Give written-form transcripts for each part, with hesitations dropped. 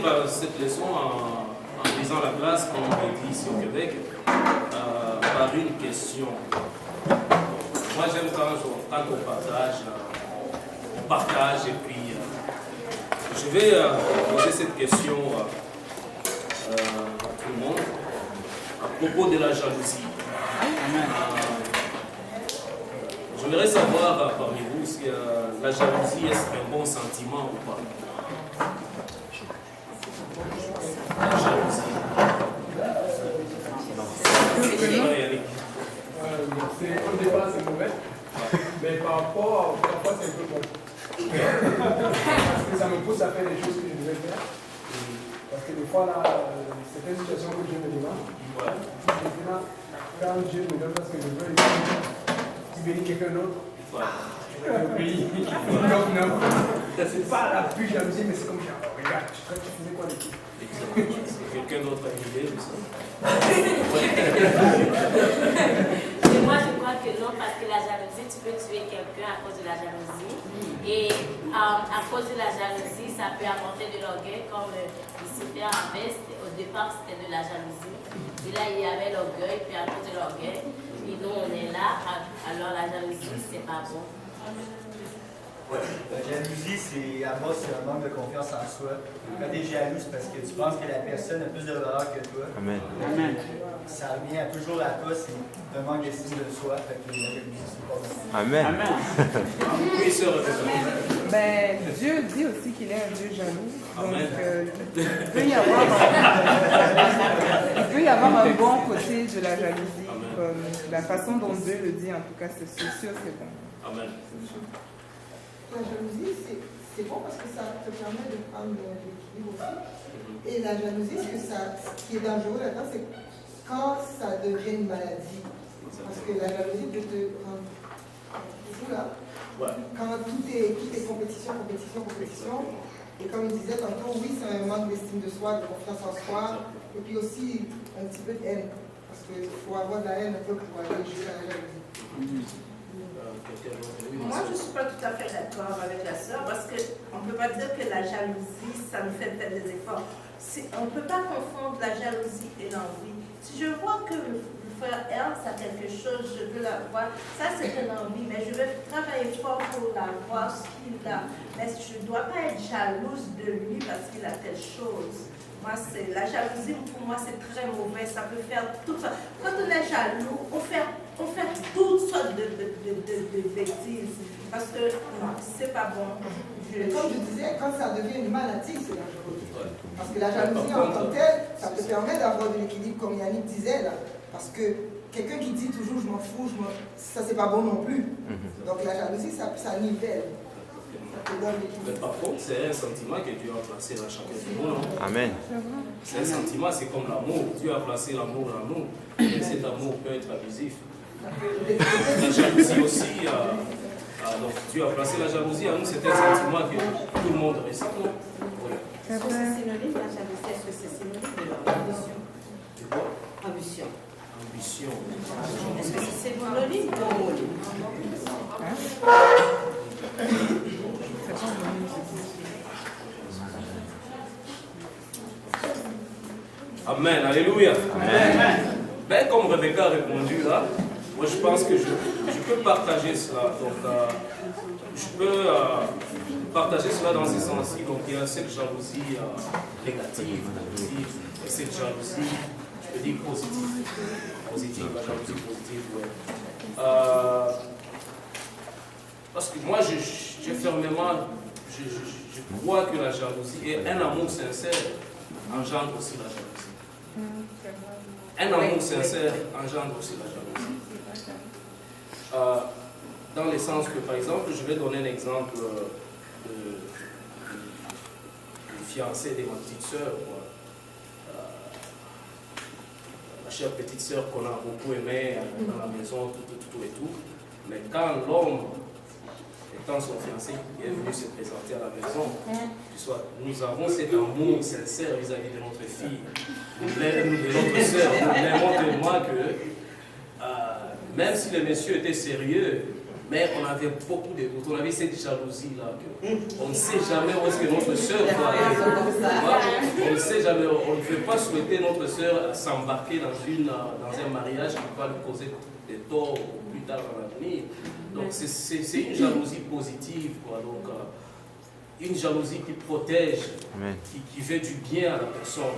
arrive à cette leçon en lisant la classe, comme on le dit ici au Québec, par une question. Moi, j'aime quand on partage et puis je vais poser cette question à tout le monde à propos de la jalousie. J'aimerais savoir parmi vous si la jalousie est un bon sentiment ou pas. La jalousie. Au départ, c'est mauvais, mais parfois c'est un peu bon. Parce que ça me pousse à faire des choses que je devais faire. Parce que des fois, là, certaines situations que Dieu me demande, maintenant, quand Dieu me donne parce que je veux, il bénit quelqu'un d'autre. Le pays. Non. C'est pas la plus jalousie, mais c'est comme genre, regarde, tu faisais quoi de tout? Quelqu'un d'autre a une idée de ça? Et moi, je crois que non, parce que la jalousie, tu peux tuer quelqu'un à cause de la jalousie. Et à cause de la jalousie, ça peut apporter de l'orgueil, comme Lucifer avait. Au départ, c'était de la jalousie. Et là, il y avait l'orgueil, puis à cause de l'orgueil, et nous, on est là. Alors, la jalousie, c'est pas bon. La jalousie, c'est un manque de confiance en soi. Quand tu es jaloux, c'est parce que tu penses que la personne a plus de valeur que toi. Amen. Ça revient toujours à toi, c'est un manque d'estime de soi. Fait que la jalousie, c'est pas bon. Amen. Oui, sœur. Ben, Dieu dit aussi qu'il est un Dieu jaloux. Donc, Amen. il peut y avoir un bon côté de la jalousie. Comme la façon dont Dieu le dit, en tout cas, c'est sûr, c'est bon. Amen. La jalousie, c'est bon parce que ça te permet de prendre l'équilibre aussi. Et la jalousie, ce qui est dangereux là-dedans, c'est quand ça devient une maladie. Parce que la jalousie peut te rendre fou là. Quand tout est compétition. Et comme il disait tantôt, oui, c'est un manque d'estime de soi, de confiance en soi. Et puis aussi un petit peu de haine. Parce qu'il faut avoir de la haine un peu pour aller jusqu'à la jalousie. Moi, je ne suis pas tout à fait d'accord avec la sœur parce qu'on ne peut pas dire que la jalousie, ça nous fait faire des efforts. On ne peut pas confondre la jalousie et l'envie. Si je vois que le frère Ernst a quelque chose, je veux l'avoir, ça c'est une envie, mais je vais travailler fort pour l'avoir, ce qu'il a. Mais je ne dois pas être jalouse de lui parce qu'il a telle chose. Moi, la jalousie, pour moi, c'est très mauvais. Ça peut faire tout ça. Quand on est jaloux, on fait toutes sortes de bêtises. Parce que, non, c'est pas bon. Comme je disais, quand ça devient une maladie, c'est dangereux. Parce que la jalousie en tant que telle, ça te permet d'avoir de l'équilibre, comme Yannick disait là. Parce que quelqu'un qui dit toujours je m'en fous, ça c'est pas bon non plus. Donc la jalousie, ça nivelle. Mais par contre, c'est un sentiment que Dieu a placé dans chacun de nous. Amen. C'est un sentiment, c'est comme l'amour. Dieu a placé l'amour en nous. Et cet amour peut être abusif. La jalousie aussi, donc Dieu a placé la jalousie en nous. C'est un sentiment que tout le monde ressent. Oui. Est-ce que c'est synonyme de la jalousie? Est-ce que c'est synonyme de l'ambition? De quoi? Ambition. Ambition. Est-ce que c'est synonyme de homonyme? Amen, alléluia. Amen. Ben, comme Rebecca a répondu là, moi je pense que je peux partager cela. Donc, je peux partager cela dans ce sens-ci. Donc, il y a cette jalousie négative, et cette jalousie, je peux dire positive. Positive, la jalousie positive, oui. Parce que moi, j'ai fermement, je crois que la jalousie et un amour sincère engendre aussi la jalousie. Un amour sincère engendre aussi la jalousie. Dans le sens que, par exemple, je vais donner un exemple de fiancée de ma petite sœur. Ma chère petite sœur qu'on a beaucoup aimée dans la maison, tout et tout. Mais quand l'homme, étant son fiancé, est venu se présenter à la maison, nous avons cet amour sincère vis-à-vis de notre fille, de notre sœur. Nous l'aimons tellement que, même si le monsieur était sérieux, Mais on avait beaucoup de doutes, on avait cette jalousie-là. On ne sait jamais où est-ce que notre sœur va aller. On ne sait jamais, on ne veut pas souhaiter notre sœur s'embarquer dans un mariage qui va lui causer des torts plus tard dans l'avenir. Donc c'est une jalousie positive, quoi. Donc, une jalousie qui protège, qui fait du bien à la personne.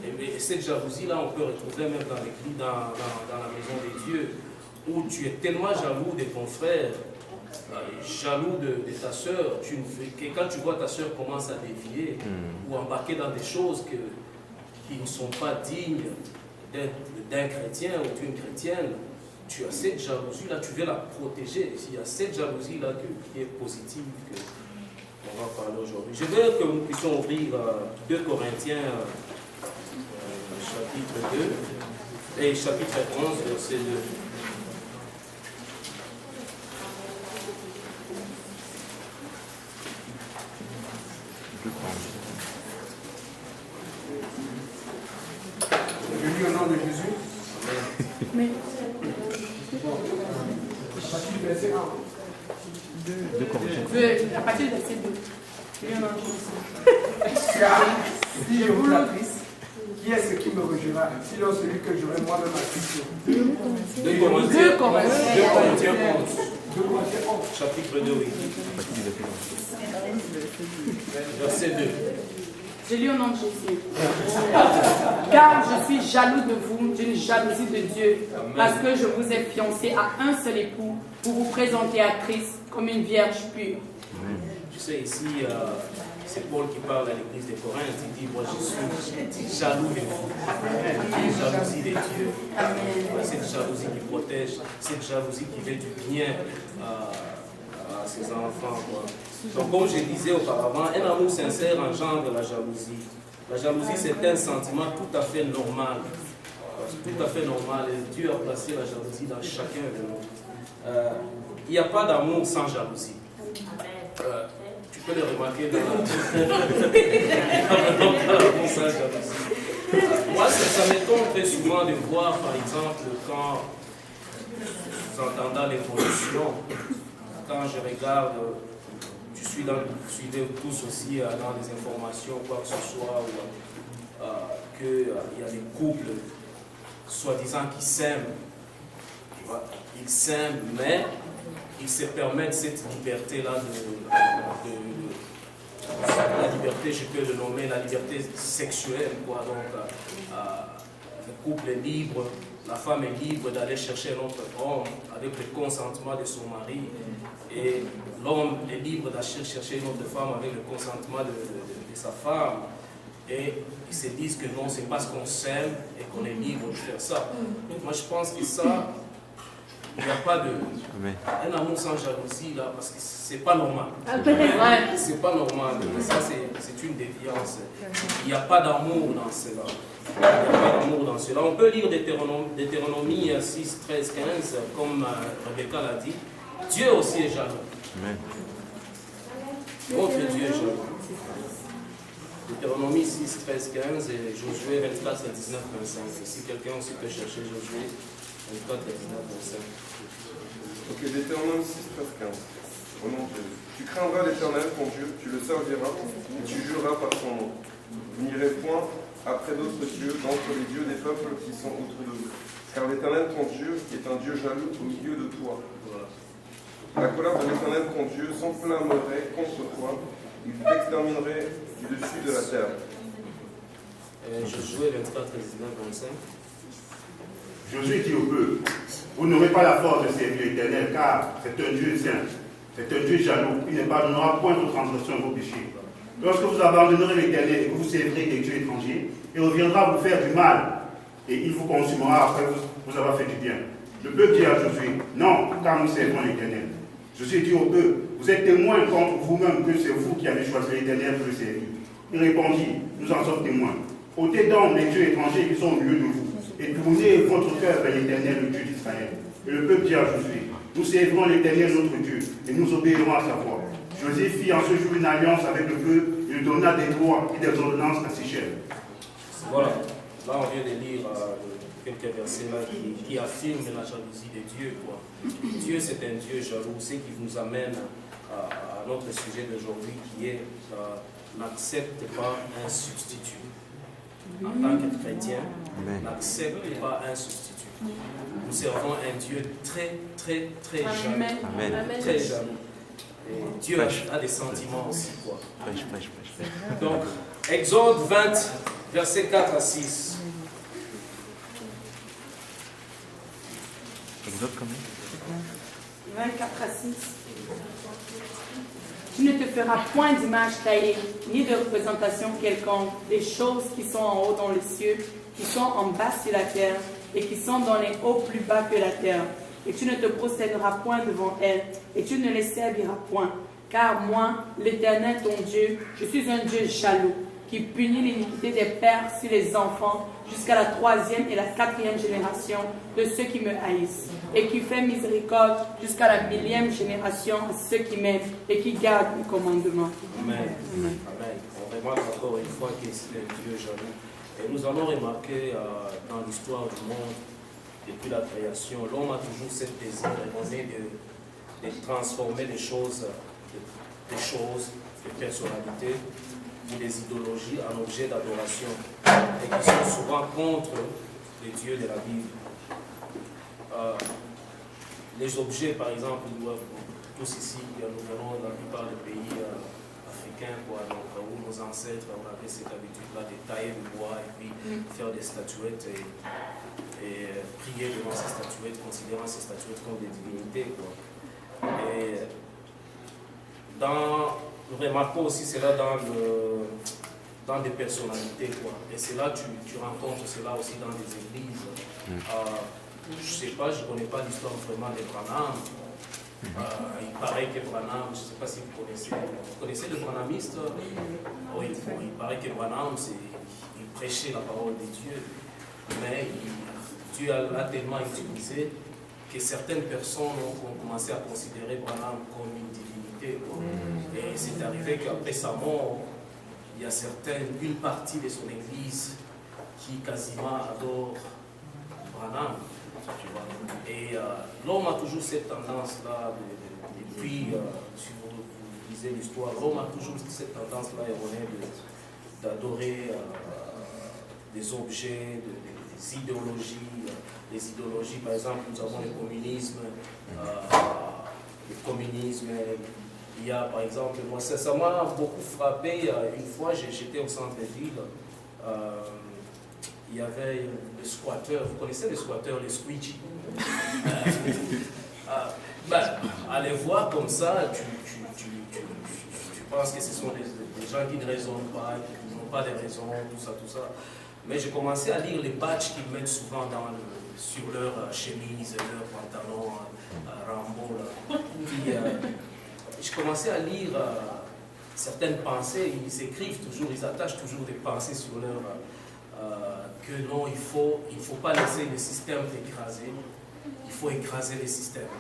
Et cette jalousie-là, on peut retrouver même dans l'église, dans la maison de Dieu, où tu es tellement jaloux de ton frère, jaloux de ta soeur, que quand tu vois ta soeur commence à dévier ou embarquer dans des choses qui ne sont pas dignes d'un chrétien ou d'une chrétienne, tu as cette jalousie-là, tu veux la protéger. Il y a cette jalousie-là qui est positive, qu'on va parler aujourd'hui. Je veux que nous puissions ouvrir 2 Corinthiens, chapitre 2, et chapitre 11, verset 2. Je lis au nom de Jésus. Mais À partir du verset 1. à partir du verset 2. Car si je vous flattrice, qui est-ce qui me rejetera? Sinon celui que j'aurai moi-même à Christ. 2 Corinthiens 11. Chapitre 2, oui. Verset 2. Je lis au nom de Jésus. Car je suis jaloux de vous d'une jalousie de Dieu, parce que je vous ai fiancé à un seul époux pour vous présenter à Christ comme une vierge pure. Tu sais, ici, c'est Paul qui parle à l'église de Corinthe. Il dit, moi je suis jaloux de vous. Une jalousie de Dieu. Cette jalousie qui protège, cette jalousie qui fait du bien à ses enfants, quoi. Donc, comme je disais auparavant, un amour sincère engendre la jalousie. La jalousie, c'est un sentiment tout à fait normal. Tout à fait normal. Et Dieu a placé la jalousie dans chacun de nous. Il n'y a pas d'amour sans jalousie. Tu peux le remarquer dans l'amour sans jalousie. Moi, ça m'étonne très souvent de voir, par exemple, quand, entendant l'évolution, quand je regarde, vous suivez tous aussi dans les informations, quoi que ce soit, qu'il y a des couples, soi-disant, qui s'aiment. Ils s'aiment, mais ils se permettent cette liberté-là la liberté, je peux le nommer, la liberté sexuelle, quoi. Donc, le couple est libre, la femme est libre d'aller chercher un autre homme avec le consentement de son mari, et l'homme est libre d'aller chercher une autre femme avec le consentement de sa femme. Et ils se disent que non, c'est parce qu'on s'aime et qu'on est libre de faire ça. Donc moi je pense que ça, il n'y a pas un amour sans jalousie là, parce que c'est pas normal. C'est pas normal. Ça c'est une déviance. Il n'y a pas d'amour dans cela. Il n'y a pas d'amour dans cela. On peut lire Deutéronomie 6, 13, 15, comme Rebecca l'a dit. Dieu aussi est jaloux. Notre Dieu est jaloux. Deutéronomie 6, 13, 15 et Josué 24, 19, 25. Si quelqu'un aussi peut chercher Josué 24, 19, 25. Ok, Deutéronome 6, 13, 15. Au nom de Jésus. Tu craindras l'Éternel, ton Dieu, tu le serviras et tu jureras par son nom. Vous n'irez point après d'autres dieux d'entre les dieux des peuples qui sont autour de vous. Car l'Éternel, ton Dieu, est un Dieu jaloux au milieu de toi. La colère de l'Éternel, ton Dieu, s'enflammerait contre toi. Il t'exterminerait du dessus de la terre. Josué 24, 19, 25. Josué dit au peuple, vous n'aurez pas la force de servir l'Éternel, car c'est un Dieu saint, c'est un Dieu jaloux, qui ne pardonnera point vos transgressions et vos péchés. Lorsque vous abandonnerez l'Éternel et que vous servirez des dieux étrangers, il reviendra vous faire du mal, et il vous consumera après vous avoir fait du bien. Le peuple dit à Josué, non, car nous servons l'Éternel. Josué dit au peuple, vous êtes témoins contre vous-même que c'est vous qui avez choisi l'Éternel pour le servir. Il répondit, nous en sommes témoins. Ôtez donc les dieux étrangers qui sont au milieu de vous, et tournez votre cœur vers l'Éternel, le Dieu d'Israël. Et le peuple dit à Josué, nous servirons l'Éternel notre Dieu, et nous obéirons à sa voix. Josué fit en ce jour une alliance avec le peuple, et lui donna des lois et des ordonnances à ses chefs. Voilà, là on vient de lire quelques versets là qui affirment la jalousie de Dieu, quoi. Dieu, c'est un Dieu jaloux, c'est qui nous amène à notre sujet d'aujourd'hui qui est n'accepte pas un substitut. En tant que chrétien, n'accepte pas un substitut. Nous servons un Dieu très, très, très jaloux. Amen. Très jaloux. Et Dieu a des sentiments aussi, quoi. Donc, Exode 20, versets 4 à 6. Exode combien? 24 à 6. Tu ne te feras point d'image taillée, ni de représentation quelconque des choses qui sont en haut dans les cieux, qui sont en bas sur la terre, et qui sont dans les hauts plus bas que la terre. Et tu ne te prosterneras point devant elles, et tu ne les serviras point. Car moi, l'Éternel ton Dieu, je suis un Dieu jaloux, qui punit l'iniquité des pères sur les enfants, jusqu'à la 3e et la 4e génération de ceux qui me haïssent, et qui fait miséricorde jusqu'à la 1000e génération à ceux qui m'aiment et qui gardent mes commandements. Amen. Amen. On remarque encore une fois que c'est un Dieu jaloux. Et nous allons remarquer dans l'histoire du monde, depuis la création, l'homme a toujours cette désir erroné de transformer des choses, des personnalités, des idéologies en objets d'adoration, et qui sont souvent contre les dieux de la Bible. Les objets, par exemple, tous ici, nous venons dans la plupart des pays africains, quoi, donc, où nos ancêtres on avait cette habitude-là de tailler le bois et puis faire des statuettes et prier devant ces statuettes, considérant ces statuettes comme des divinités, quoi. Et nous remarquons aussi cela dans des personnalités, quoi. Et c'est là tu rencontres cela aussi dans des églises. Je ne sais pas, je ne connais pas l'histoire vraiment de Branham. Il paraît que Branham, je ne sais pas si vous connaissez le branhamiste. Oui, il paraît que Branham, il prêchait la parole de Dieu, mais Dieu l'a tellement utilisé que certaines personnes ont commencé à considérer Branham comme une divinité. Et c'est arrivé qu'après sa mort, il y a une partie de son église qui quasiment adore Branham. Et l'homme a toujours cette tendance-là, depuis, si vous lisez l'histoire, l'homme a toujours cette tendance-là erronée d'adorer des objets, des idéologies. Les idéologies, par exemple, nous avons le communisme. Il y a, par exemple, moi, ça m'a beaucoup frappé. Une fois, j'étais au centre-ville. Il y avait les squatteurs, vous connaissez les squatteurs, les squeegee. Allez voir comme ça, tu penses que ce sont des gens qui ne raisonnent pas, qui n'ont pas de raison, tout ça. Mais j'ai commencé à lire les badges qu'ils mettent souvent sur leur chemise, leur pantalon Rambo. Puis j'ai commencé à lire certaines pensées, ils écrivent toujours, ils attachent toujours des pensées sur leur... que non, il faut pas laisser le système t'écraser, il faut écraser le système.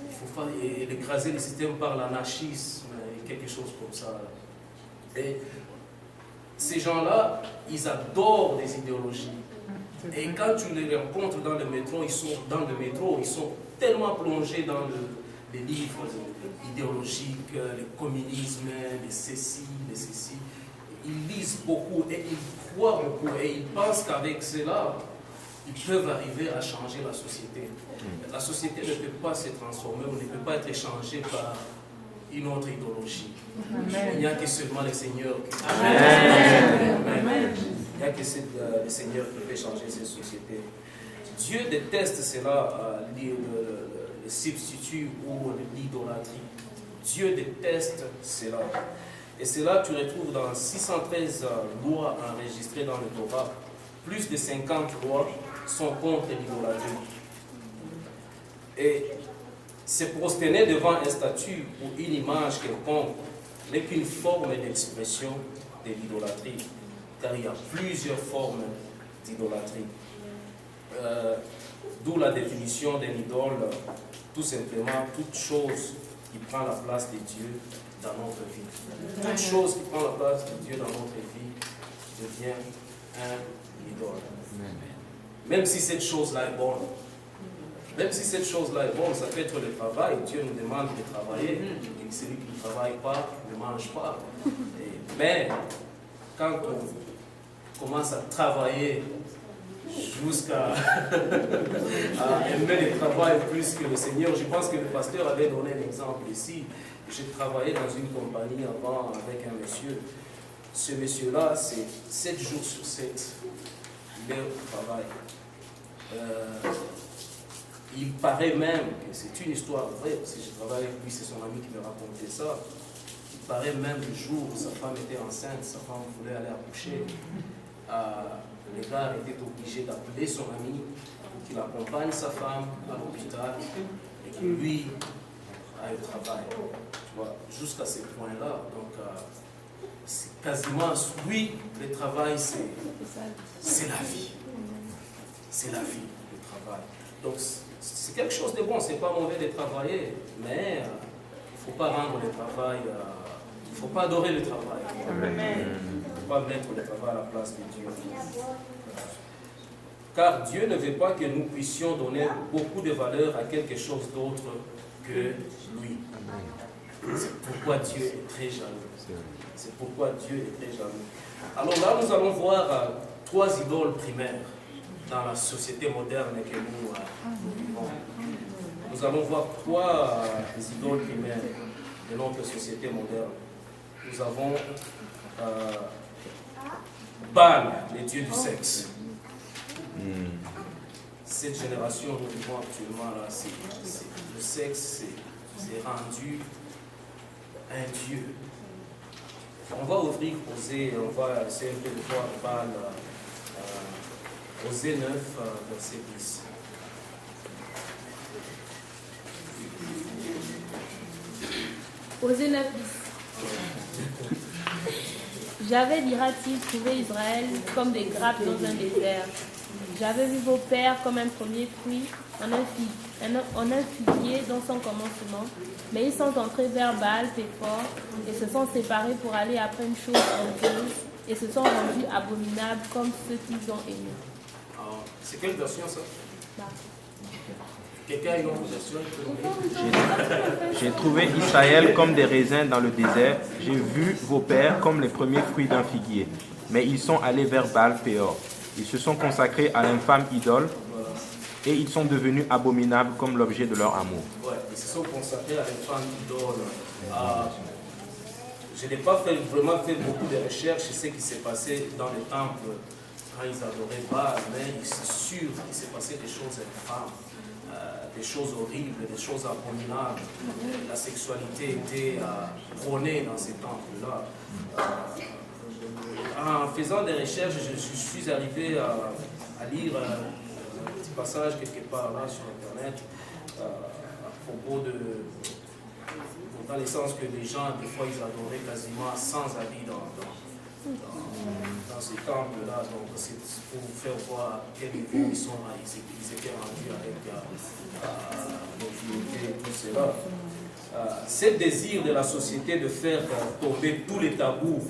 Il faut pas écraser le système par l'anarchisme et quelque chose comme ça. Et ces gens-là, ils adorent les idéologies. Et quand tu les rencontres dans le métro, ils sont tellement plongés dans les livres idéologiques, le communisme, les ceci. Ils lisent beaucoup et ils croient beaucoup et ils pensent qu'avec cela, ils peuvent arriver à changer la société. La société ne peut pas se transformer ou ne peut pas être changée par une autre idéologie. Amen. Il n'y a que seulement le Seigneur. Amen. Amen. Il n'y a que le Seigneur qui peut changer cette société. Dieu déteste cela, le substitut ou l'idolâtrie. Dieu déteste cela. Et cela, tu retrouves dans 613 lois enregistrées dans le Torah. Plus de 50 lois sont contre l'idolâtrie. Et se prosterner devant un statut ou une image quelconque n'est qu'une forme d'expression de l'idolâtrie. Car il y a plusieurs formes d'idolâtrie. D'où la définition d'un idole, tout simplement, toute chose qui prend la place de Dieu dans notre vie. Toute chose qui prend la place de Dieu dans notre vie devient un idole. même si cette chose-là est bonne. Même si cette chose-là est bonne, ça peut être le travail. Dieu nous demande de travailler. Et celui qui ne travaille pas ne mange pas. Mais quand on commence à travailler jusqu'à aimer le travail plus que le Seigneur, je pense que le pasteur avait donné un exemple ici. J'ai travaillé dans une compagnie avant avec un monsieur. Ce monsieur-là, c'est 7 jours sur 7. Il est au travail. Il paraît même que c'est une histoire vraie, parce que je travaille avec lui, c'est son ami qui me racontait ça. Il paraît même le jour où sa femme était enceinte, sa femme voulait aller accoucher. Le gars était obligé d'appeler son ami pour qu'il accompagne sa femme à l'hôpital et que lui aille au travail. Tu vois, jusqu'à ce point-là. Donc, c'est quasiment, oui, le travail, c'est la vie. C'est la vie, le travail. Donc, c'est quelque chose de bon, c'est pas mauvais de travailler, mais il ne faut pas rendre le travail, il ne faut pas adorer le travail. Il ne faut pas mettre le travail à la place de Dieu. Car Dieu ne veut pas que nous puissions donner beaucoup de valeur à quelque chose d'autre que lui. C'est pourquoi Dieu est très jaloux. C'est pourquoi Dieu est très jaloux. Alors là, nous allons voir 3 idoles primaires dans la société moderne que nous vivons. Nous allons voir 3 idoles primaires de notre société moderne. Nous avons Baal, le dieu du sexe. Cette génération nous vivons actuellement là, le sexe c'est rendu un dieu. On va ouvrir Osée, on va essayer un peu de voir Baal, Osée 9, verset 10. Osée 9, 10. J'avais, dira-t-il, trouvé Israël comme des grappes dans un désert. J'avais vu vos pères comme un premier fruit en un figuier dans son commencement. Mais ils sont entrés vers Baal Péphor et se sont séparés pour aller après une chose honteuse et se sont rendus abominables comme ceux qu'ils ont aimés. C'est quelle version ça? Quelqu'un a une autre version? J'ai trouvé Israël comme des raisins dans le désert. J'ai vu vos pères comme les premiers fruits d'un figuier. Mais ils sont allés vers Baal Péor. Ils se sont consacrés à l'infâme idole et ils sont devenus abominables comme l'objet de leur amour. Ouais, ils se sont consacrés à l'infâme idole. Je n'ai pas vraiment fait beaucoup de recherches sur ce qui s'est passé dans les temples quand ils adoraient Baal, mais c'est sûr qu'il s'est passé des choses infâmes. Des choses horribles, des choses abominables. La sexualité était prônée dans ces temples-là. En faisant des recherches, je suis arrivé à lire un petit passage quelque part là sur Internet à propos dans le sens que les gens, des fois, ils adoraient quasiment sans habit dans ces temples-là. Donc, c'est pour vous faire voir à quel niveau ils étaient rendus avec l'infinité et tout cela. C'est le désir de la société de faire tomber tous les tabous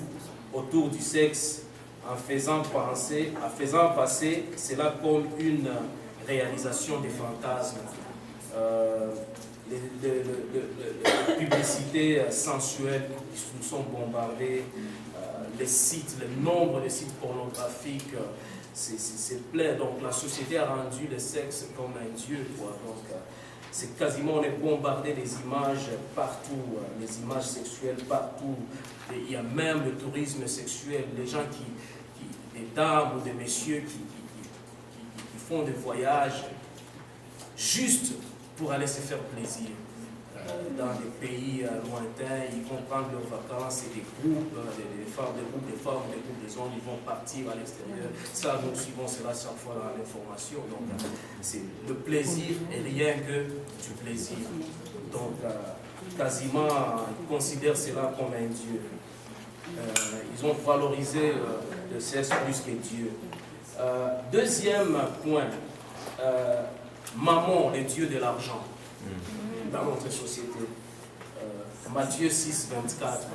autour du sexe en faisant passer cela comme une réalisation des fantasmes. Les publicités sensuelles qui nous sont bombardées, les sites, le nombre de sites pornographiques, c'est plein. Donc la société a rendu le sexe comme un dieu, quoi. Donc c'est quasiment, on est bombardé des images partout, les images sexuelles partout. Et il y a même le tourisme sexuel, les gens des dames ou des messieurs qui font des voyages juste pour aller se faire plaisir. Dans des pays lointains, ils vont prendre leurs vacances et des groupes, des groupes de femmes, des groupes de hommes, ils vont partir à l'extérieur. Ça, nous suivons cela chaque fois dans l'information. Donc, c'est le plaisir et rien que du plaisir. Donc, quasiment, ils considèrent cela comme un Dieu. Ils ont valorisé le sexe plus que Dieu. Deuxième point, Mammon, le Dieu de l'argent. Dans notre société. Matthieu 6, 24.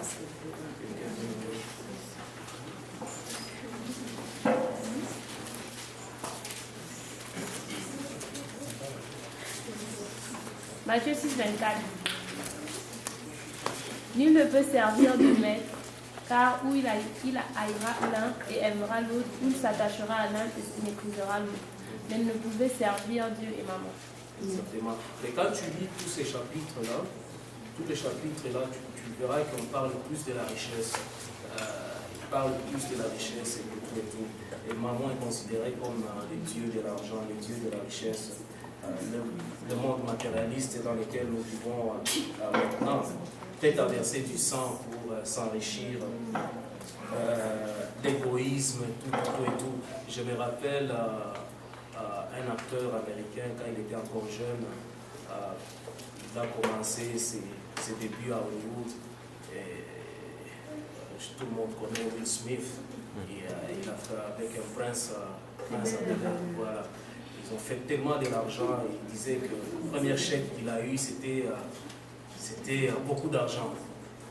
Matthieu 6, 24. Nul ne peut servir de maître, car ou il haïra l'un et aimera l'autre, ou il s'attachera à l'un et méprisera l'autre. Mais il ne pouvait servir Dieu et maman. Exactement. Et quand tu lis tous ces chapitres-là, tu verras qu'on parle plus de la richesse. Il parle plus de la richesse et de tout et tout. Et maman est considérée comme le dieu de l'argent, le dieu de la richesse. Le monde matérialiste dans lequel nous vivons maintenant, peut-être à verser du sang pour s'enrichir, d'égoïsme, tout et tout. Je me rappelle un acteur américain, quand il était encore jeune, il a commencé ses débuts à Hollywood. Et tout le monde connaît Will Smith. Et, il a fait avec un prince voilà. Ils ont fait tellement de l'argent. Il disait que le premier chèque qu'il a eu, c'était beaucoup d'argent.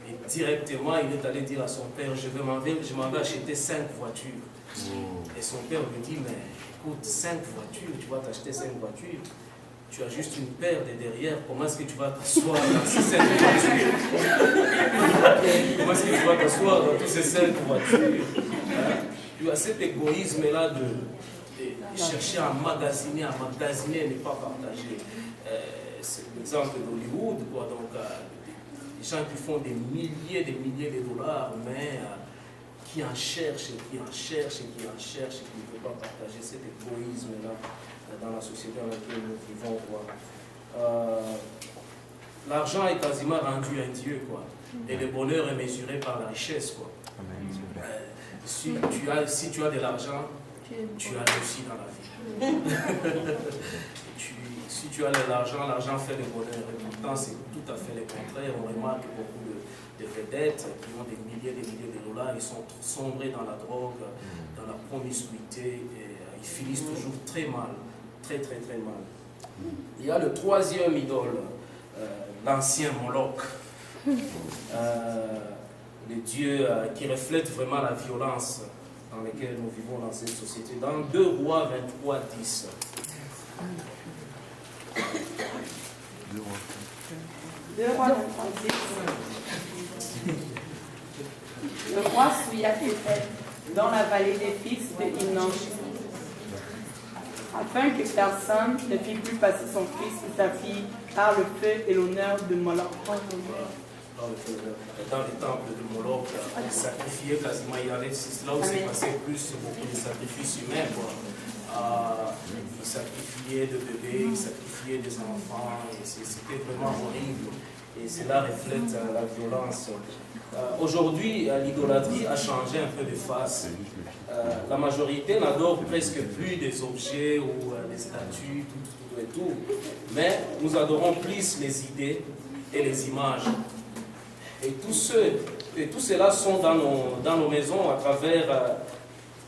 Et directement, il est allé dire à son père, je m'en vais acheter 5 voitures. Et son père lui dit, mais écoute, 5 voitures, tu vas t'acheter 5 voitures. Tu as juste une paire de derrière, comment est-ce que tu vas t'asseoir dans ces 5 voitures? Comment est-ce que tu vas t'asseoir dans toutes ces 5 voitures? Tu as cet égoïsme-là de chercher à magasiner et ne pas partager. C'est l'exemple d'Hollywood, quoi. Donc, des gens qui font des milliers de dollars, mais qui en cherchent et qui ne peuvent pas partager cet égoïsme-là dans la société dans laquelle nous vivons, quoi. L'argent est quasiment rendu un dieu, quoi. Et le bonheur est mesuré par la richesse, quoi. Si tu as de l'argent, tu as réussi dans la vie. Si tu as de l'argent, l'argent fait le bonheur. Et pourtant, c'est tout à fait le contraire. On remarque beaucoup de vedettes qui ont des milliers de dollars, ils sont sombrés dans la drogue, dans la promiscuité, et ils finissent toujours très mal, très mal. Il y a le troisième idole, l'ancien Moloch, le dieu qui reflète vraiment la violence dans laquelle nous vivons dans cette société. Dans 2 Rois 23, 10. Le roi suivit Éphète dans la vallée des fils de Hinnom, afin que personne ne fît plus passer son fils ou sa fille par le feu et l'honneur de Moloch. Dans les temples de Moloch, ils sacrifiaient quasiment, il y avait, là où c'est passé plus beaucoup de sacrifices humains, quoi. Ils sacrifiaient des bébés, ils sacrifiaient des enfants, et c'était vraiment horrible. Et cela reflète la violence. Aujourd'hui, l'idolâtrie a changé un peu de face. La majorité n'adore presque plus des objets ou des statues, tout et tout. Mais nous adorons plus les idées et les images. Et tout cela sont dans nos maisons à travers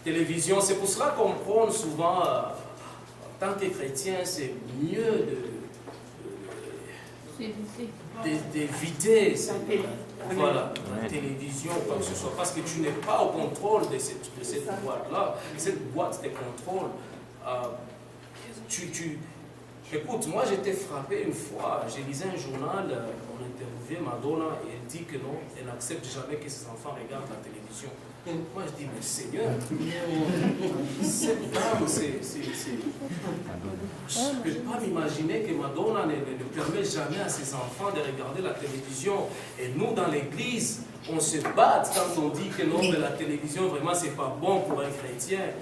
télévision. C'est pour cela qu'on prône souvent, en tant que chrétien, c'est mieux d'éviter voilà, la télévision, quoi que ce soit, parce que tu n'es pas au contrôle de cette boîte-là. Cette boîte te contrôle. Écoute, moi j'étais frappé une fois, j'ai lisé un journal, on interviewait Madonna et elle dit que non, elle n'accepte jamais que ses enfants regardent la télévision. Moi je dis, mais Seigneur, cette dame, je ne peux pas m'imaginer que Madonna ne permet jamais à ses enfants de regarder la télévision. Et nous dans l'église, on se bat quand on dit que non, mais la télévision vraiment c'est pas bon pour un chrétien.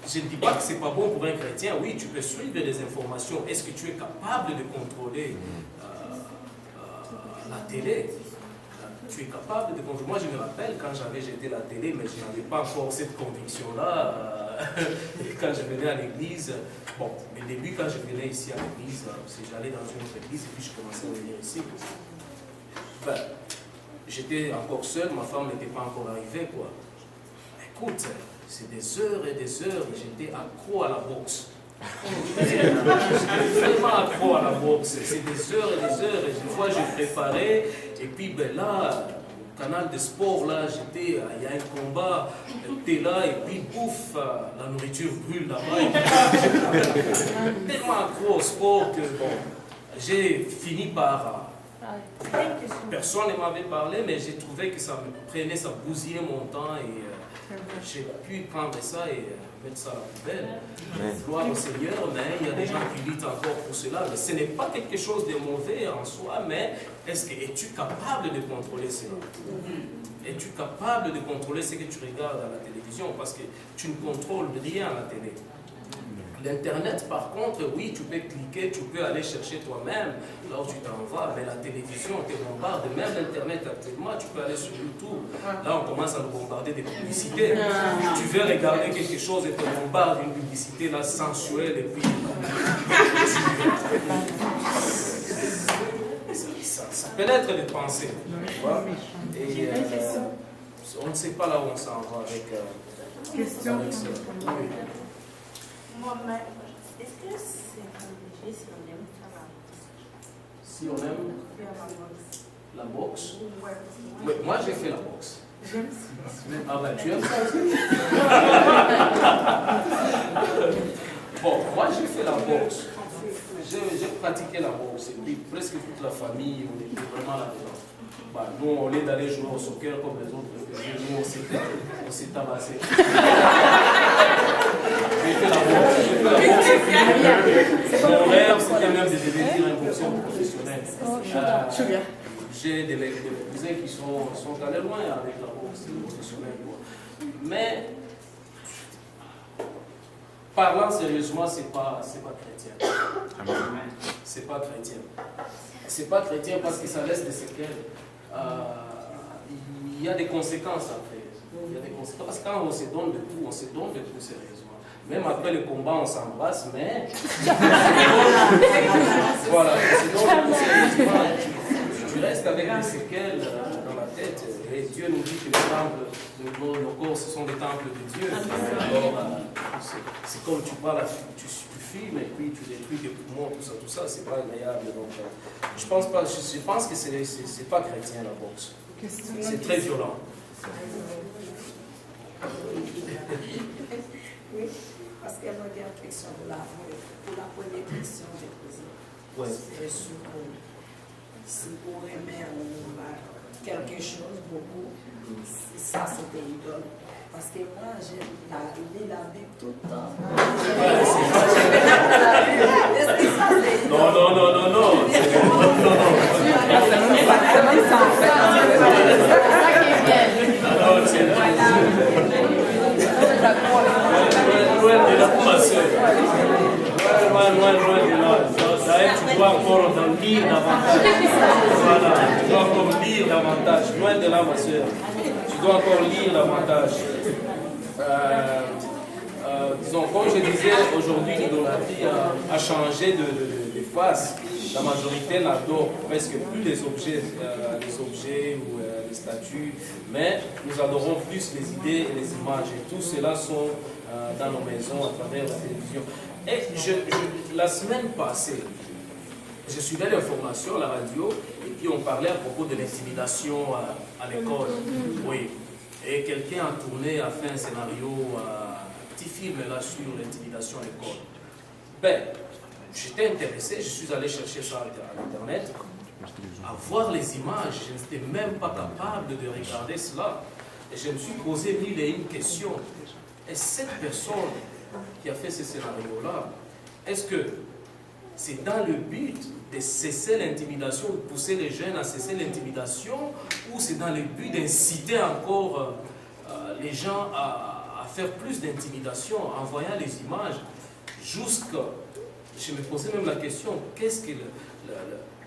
Je ne dis pas que ce n'est pas bon pour un chrétien. Oui, tu peux suivre des informations. Est-ce que tu es capable de contrôler la télé? Tu es capable de contrôler. Moi, je me rappelle quand j'avais jeté la télé, mais je n'avais pas encore cette conviction-là. Quand je venais à l'église, bon, au début, quand je venais ici à l'église, j'allais dans une autre église et puis je commençais à venir ici. Ben, j'étais encore seul, ma femme n'était pas encore arrivée, quoi. Écoute, c'est des heures et des heures, j'étais accro à la boxe. J'étais vraiment accro à la boxe. C'est des heures et des heures. Et une fois, je préparais. Et puis, ben là, canal de sport, là, il y a un combat. T'es là, et puis, bouffe, la nourriture brûle là-bas. Tellement accro au sport que, bon, j'ai fini par... Personne ne m'avait parlé, mais j'ai trouvé que ça me prenait, ça bousillait mon temps et j'ai pu prendre ça et mettre ça à la poubelle. Gloire au Seigneur, mais il y a des gens qui luttent encore pour cela. Mais ce n'est pas quelque chose de mauvais en soi, mais es-tu capable de contrôler cela? Es-tu capable de contrôler ce que tu regardes à la télévision? Parce que tu ne contrôles rien à la télé. L'Internet, par contre, oui, tu peux cliquer, tu peux aller chercher toi-même là où tu t'en vas, mais la télévision te bombarde, même l'Internet actuellement, tu peux aller sur YouTube. Là, on commence à nous bombarder des publicités. Tu veux regarder quelque chose et te bombarde une publicité là, sensuelle, et puis ça pénètre les pensées. Tu vois? Et on ne sait pas là où on s'en va avec question. Avec ça. Oui. Est-ce que c'est obligé si on aime faire la boxe? Si on aime la boxe? Oui, moi j'ai fait la boxe. Ah ben tu aimes ça aussi? Bon, moi j'ai fait la boxe. J'ai pratiqué la boxe et puis presque toute la famille, on était vraiment là-dedans. Bah, nous, au lieu d'aller jouer au soccer comme les autres, nous on s'est tabassé. J'ai fait la boxe. Mon rêve, c'était même de devenir un boxeur professionnel. J'ai des cousins qui sont allés loin avec la boxe professionnelle. Mais, parlant sérieusement, c'est pas chrétien. C'est pas chrétien. C'est pas chrétien parce que ça laisse des séquelles. Il y a des conséquences après. Il y a des conséquences. Parce que quand on se donne de tout sérieusement. Même après le combat, on s'embrasse, mais... voilà, on se donne de tout sérieusement. Tu restes avec des séquelles dans la tête. Et Dieu nous dit que les temples de nos corps, ce sont des temples de Dieu. Alors, c'est comme tu parles, tu filmes et puis tu détruis des poumons, tout ça, c'est pas agréable. Donc, je pense que c'est pas chrétien la boxe. C'est très violent. Oui, parce qu'elle m'a dit une question pour la première question que j'ai posée. Ouais. C'est sur si on aimait quelque chose beaucoup, ça c'était idole. Parce que moi, j'ai la Bible tout le temps. Est-ce que ça c'est idole? Non. Tu dois encore en lire davantage. Voilà, tu dois encore lire davantage. Loin de là, ma soeur. Tu dois encore lire davantage. Disons, comme je disais, aujourd'hui, l'idolâtrie a changé de face. La majorité n'adore presque plus les objets ou les statues, mais nous adorons plus les idées et les images. Et tout cela sont dans nos maisons à travers la télévision. Et la semaine passée, je suivais l'information à la radio et puis on parlait à propos de l'intimidation à l'école. Oui. Et quelqu'un a tourné, a fait un scénario, un petit film là sur l'intimidation à l'école. Ben, j'étais intéressé, je suis allé chercher ça à Internet. À voir les images, je n'étais même pas capable de regarder cela. Et je me suis posé mille et une questions. Est-ce cette personne qui a fait ce scénario-là, est-ce que c'est dans le but de cesser l'intimidation, de pousser les jeunes à cesser l'intimidation, ou c'est dans le but d'inciter encore les gens à faire plus d'intimidation en voyant les images jusqu'à... Je me posais même la question, qu'est-ce que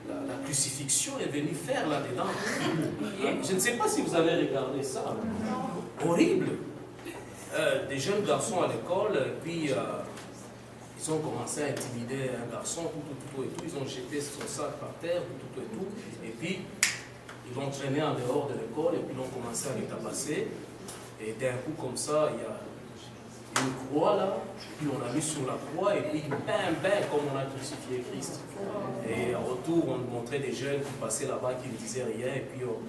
la crucifixion est venue faire là-dedans? Je ne sais pas si vous avez regardé ça. Horrible. Des jeunes garçons à l'école, puis ils ont commencé à intimider un garçon, tout et tout. Ils ont jeté son sac par terre, tout et tout. Et puis, ils l'ont traîné en dehors de l'école, et puis ils ont commencé à les tabasser. Et d'un coup, comme ça, il y a une croix là, puis on l'a mis sur la croix, et puis bam, comme on a crucifié Christ. Et en retour, on montrait des jeunes qui passaient là-bas, qui ne disaient rien, et puis on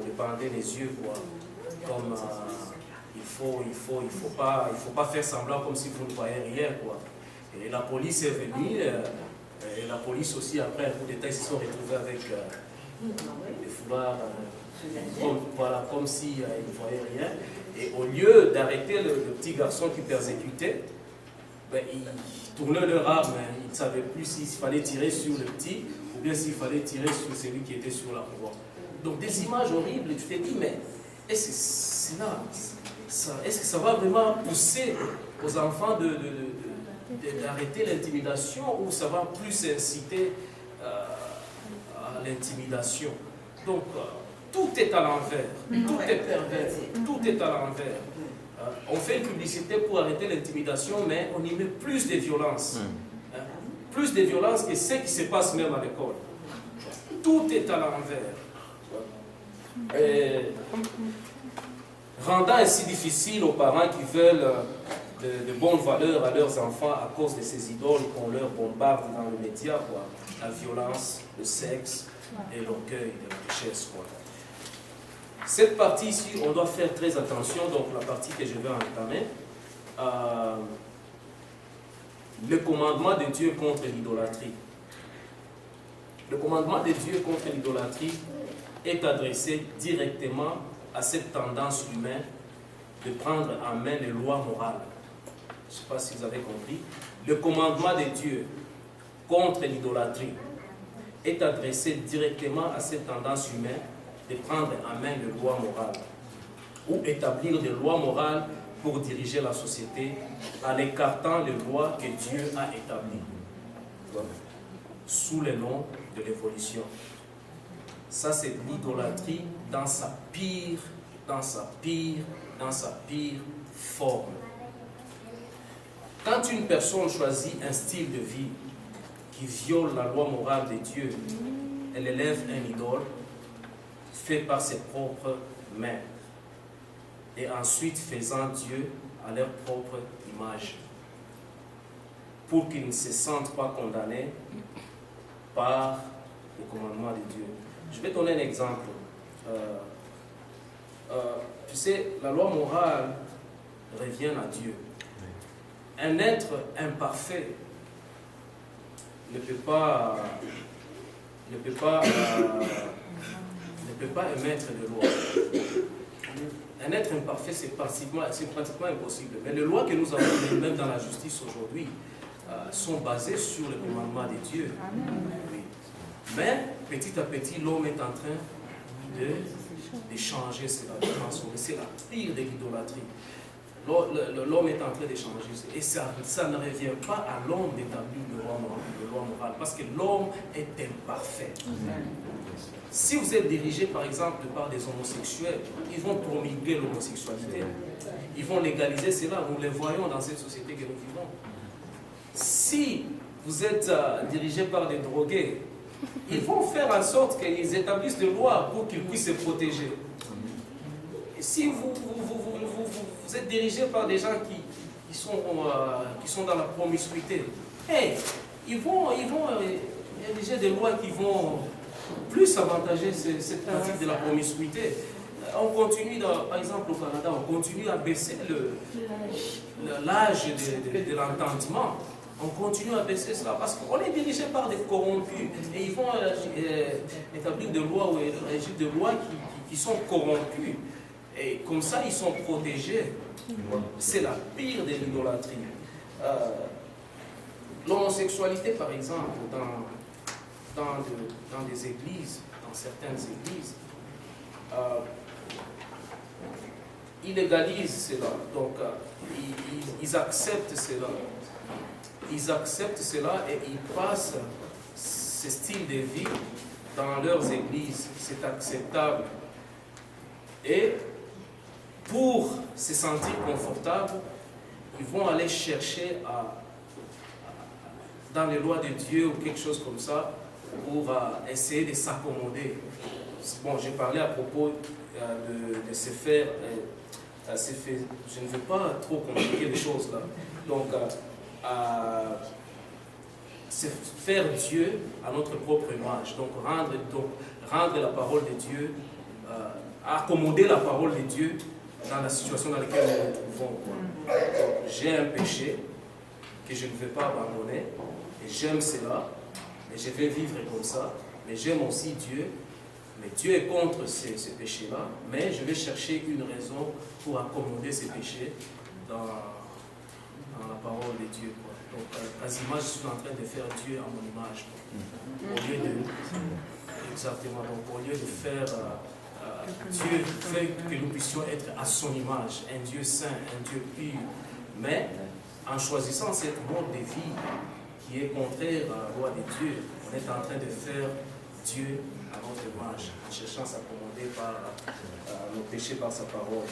les bandait les yeux, quoi. Comme il faut pas faire semblant comme si vous ne voyez rien, quoi. Et la police est venue, Et la police aussi, après un coup d'État, ils se sont retrouvés avec des foulards, comme s'ils ne voyaient rien. Et au lieu d'arrêter le petit garçon qui persécutait, ben, ils tournaient leur arme. Ils ne savaient plus s'il fallait tirer sur le petit ou bien s'il fallait tirer sur celui qui était sur la voie. Donc des images horribles, et tu t'es dit, mais est-ce que c'est là, est-ce que ça va vraiment pousser aux enfants d'arrêter l'intimidation ou ça va plus inciter à l'intimidation? Donc tout est à l'envers, tout est pervers, tout est à l'envers. On fait une publicité pour arrêter l'intimidation, mais on y met plus de violence. Plus de violence que ce qui se passe même à l'école. Tout est à l'envers. Rendant ainsi difficile aux parents qui veulent de bonnes valeurs à leurs enfants à cause de ces idoles qu'on leur bombarde dans les médias, quoi. La violence, le sexe et l'orgueil de la richesse, quoi. Cette partie ici, on doit faire très attention, donc la partie que je vais entamer. Le commandement de Dieu contre l'idolâtrie. Le commandement de Dieu contre l'idolâtrie est adressé directement à cette tendance humaine de prendre en main les lois morales. Je ne sais pas si vous avez compris. Le commandement de Dieu contre l'idolâtrie est adressé directement à cette tendance humaine de prendre en main les lois morales ou établir des lois morales pour diriger la société en écartant les lois que Dieu a établies sous le nom de l'évolution. Ça, c'est l'idolâtrie dans sa pire forme. Quand une personne choisit un style de vie qui viole la loi morale de Dieu, elle élève un idole fait par ses propres mains et ensuite faisant Dieu à leur propre image pour qu'ils ne se sentent pas condamnés par le commandement de Dieu. Je vais donner un exemple. Tu sais, la loi morale revient à Dieu. Un être imparfait ne peut pas émettre de loi. Un être imparfait, c'est pratiquement impossible. Mais les lois que nous avons, même dans la justice aujourd'hui, sont basées sur le commandement de Dieu. Oui. Mais petit à petit, l'homme est en train de changer cela, de transformer. C'est la pire de l'idolâtrie. L'homme est en train de changer. Et ça ne revient pas à l'homme d'établir le loi morale, parce que l'homme est imparfait. Si vous êtes dirigé, par exemple, par des homosexuels, ils vont promulguer l'homosexualité. Ils vont légaliser cela. Nous les voyons dans cette société que nous vivons. Si vous êtes dirigé par des drogués, ils vont faire en sorte qu'ils établissent des lois pour qu'ils puissent se protéger. Et si vous êtes dirigé par des gens qui sont dans la promiscuité, ils vont rédiger des lois qui vont plus avantager cette pratique de la promiscuité. On continue, par exemple au Canada, on continue à baisser l'âge de l'entendement. On continue à baisser cela parce qu'on est dirigé par des corrompus et ils vont établir des lois ou régir des lois qui sont corrompues. Et comme ça, ils sont protégés. C'est la pire de l'idolâtrie. L'homosexualité, par exemple, dans des églises, dans certaines églises, ils légalisent cela. Donc, ils acceptent cela. Ils acceptent cela et ils passent ce style de vie dans leurs églises. C'est acceptable. Et pour se sentir confortable, ils vont aller chercher dans les lois de Dieu ou quelque chose comme ça pour essayer de s'accommoder. Bon, j'ai parlé à propos de se faire. Je ne veux pas trop compliquer les choses là. Donc, c'est faire Dieu à notre propre image. Donc rendre la parole de Dieu, accommoder la parole de Dieu dans la situation dans laquelle nous nous trouvons. J'ai un péché que je ne veux pas abandonner et j'aime cela. mais je vais vivre comme ça, mais j'aime aussi Dieu, mais Dieu est contre ces péchés-là, mais je vais chercher une raison pour accommoder ces péchés dans la parole de Dieu. Quoi. Donc, quasiment, je suis en train de faire Dieu à mon image. Quoi. Au lieu de... Exactement. Donc, au lieu de faire... Dieu fait que nous puissions être à son image, un Dieu saint, un Dieu pur. Mais, en choisissant cette mode de vie qui est contraire à la loi de Dieu, on est en train de faire Dieu à notre image, en cherchant à s'accommoder par nos péchés, par sa parole.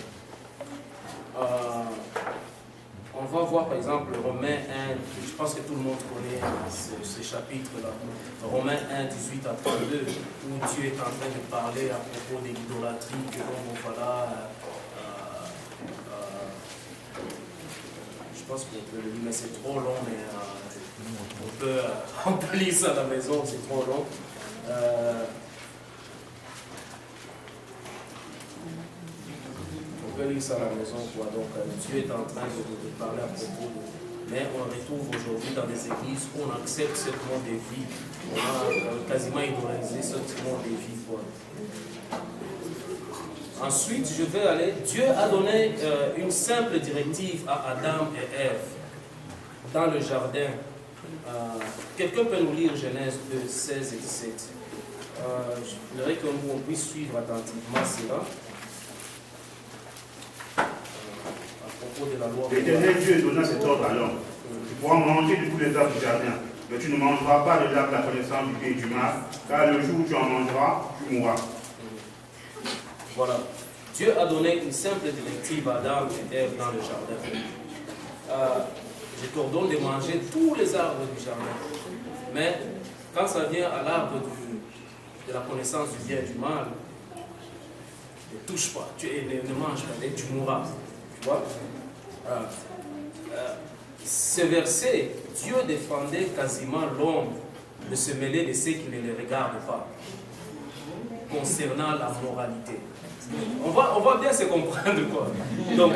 On va voir par exemple Romains 1, je pense que tout le monde connaît ce chapitre-là. Romains 1, 18 à 32, où Dieu est en train de parler à propos de l'idolâtrie, que donc voilà, je pense qu'on peut le lire, mais c'est trop long, mais on peut lire ça à la maison, c'est trop long. On peut lire ça à la maison, quoi. Donc Dieu est en train de parler à propos de... Mais on retrouve aujourd'hui dans des églises où on accepte ce mode de vie. On a quasiment idolisé ce mode de vie, quoi. Ensuite, je vais aller... Dieu a donné une simple directive à Adam et Ève dans le jardin. Quelqu'un peut nous lire Genèse 2, 16 et 17. Je voudrais que nous on puisse suivre attentivement cela. De la loi. L'Éternel Dieu donna cet ordre à l'homme. Tu pourras manger de tous les arbres du jardin, mais tu ne mangeras pas de l'arbre de la connaissance du bien et du mal, car le jour où tu en mangeras, tu mourras. Voilà. Dieu a donné une simple directive à Adam et Ève dans le jardin. Je t'ordonne de manger tous les arbres du jardin. Mais quand ça vient à l'arbre de la connaissance du bien et du mal, ne touche pas, ne mange pas, et tu mourras. Tu vois? Ce verset, Dieu défendait quasiment l'homme de se mêler de ceux qui ne le regardent pas, concernant la moralité. On va bien se comprendre, quoi. Donc,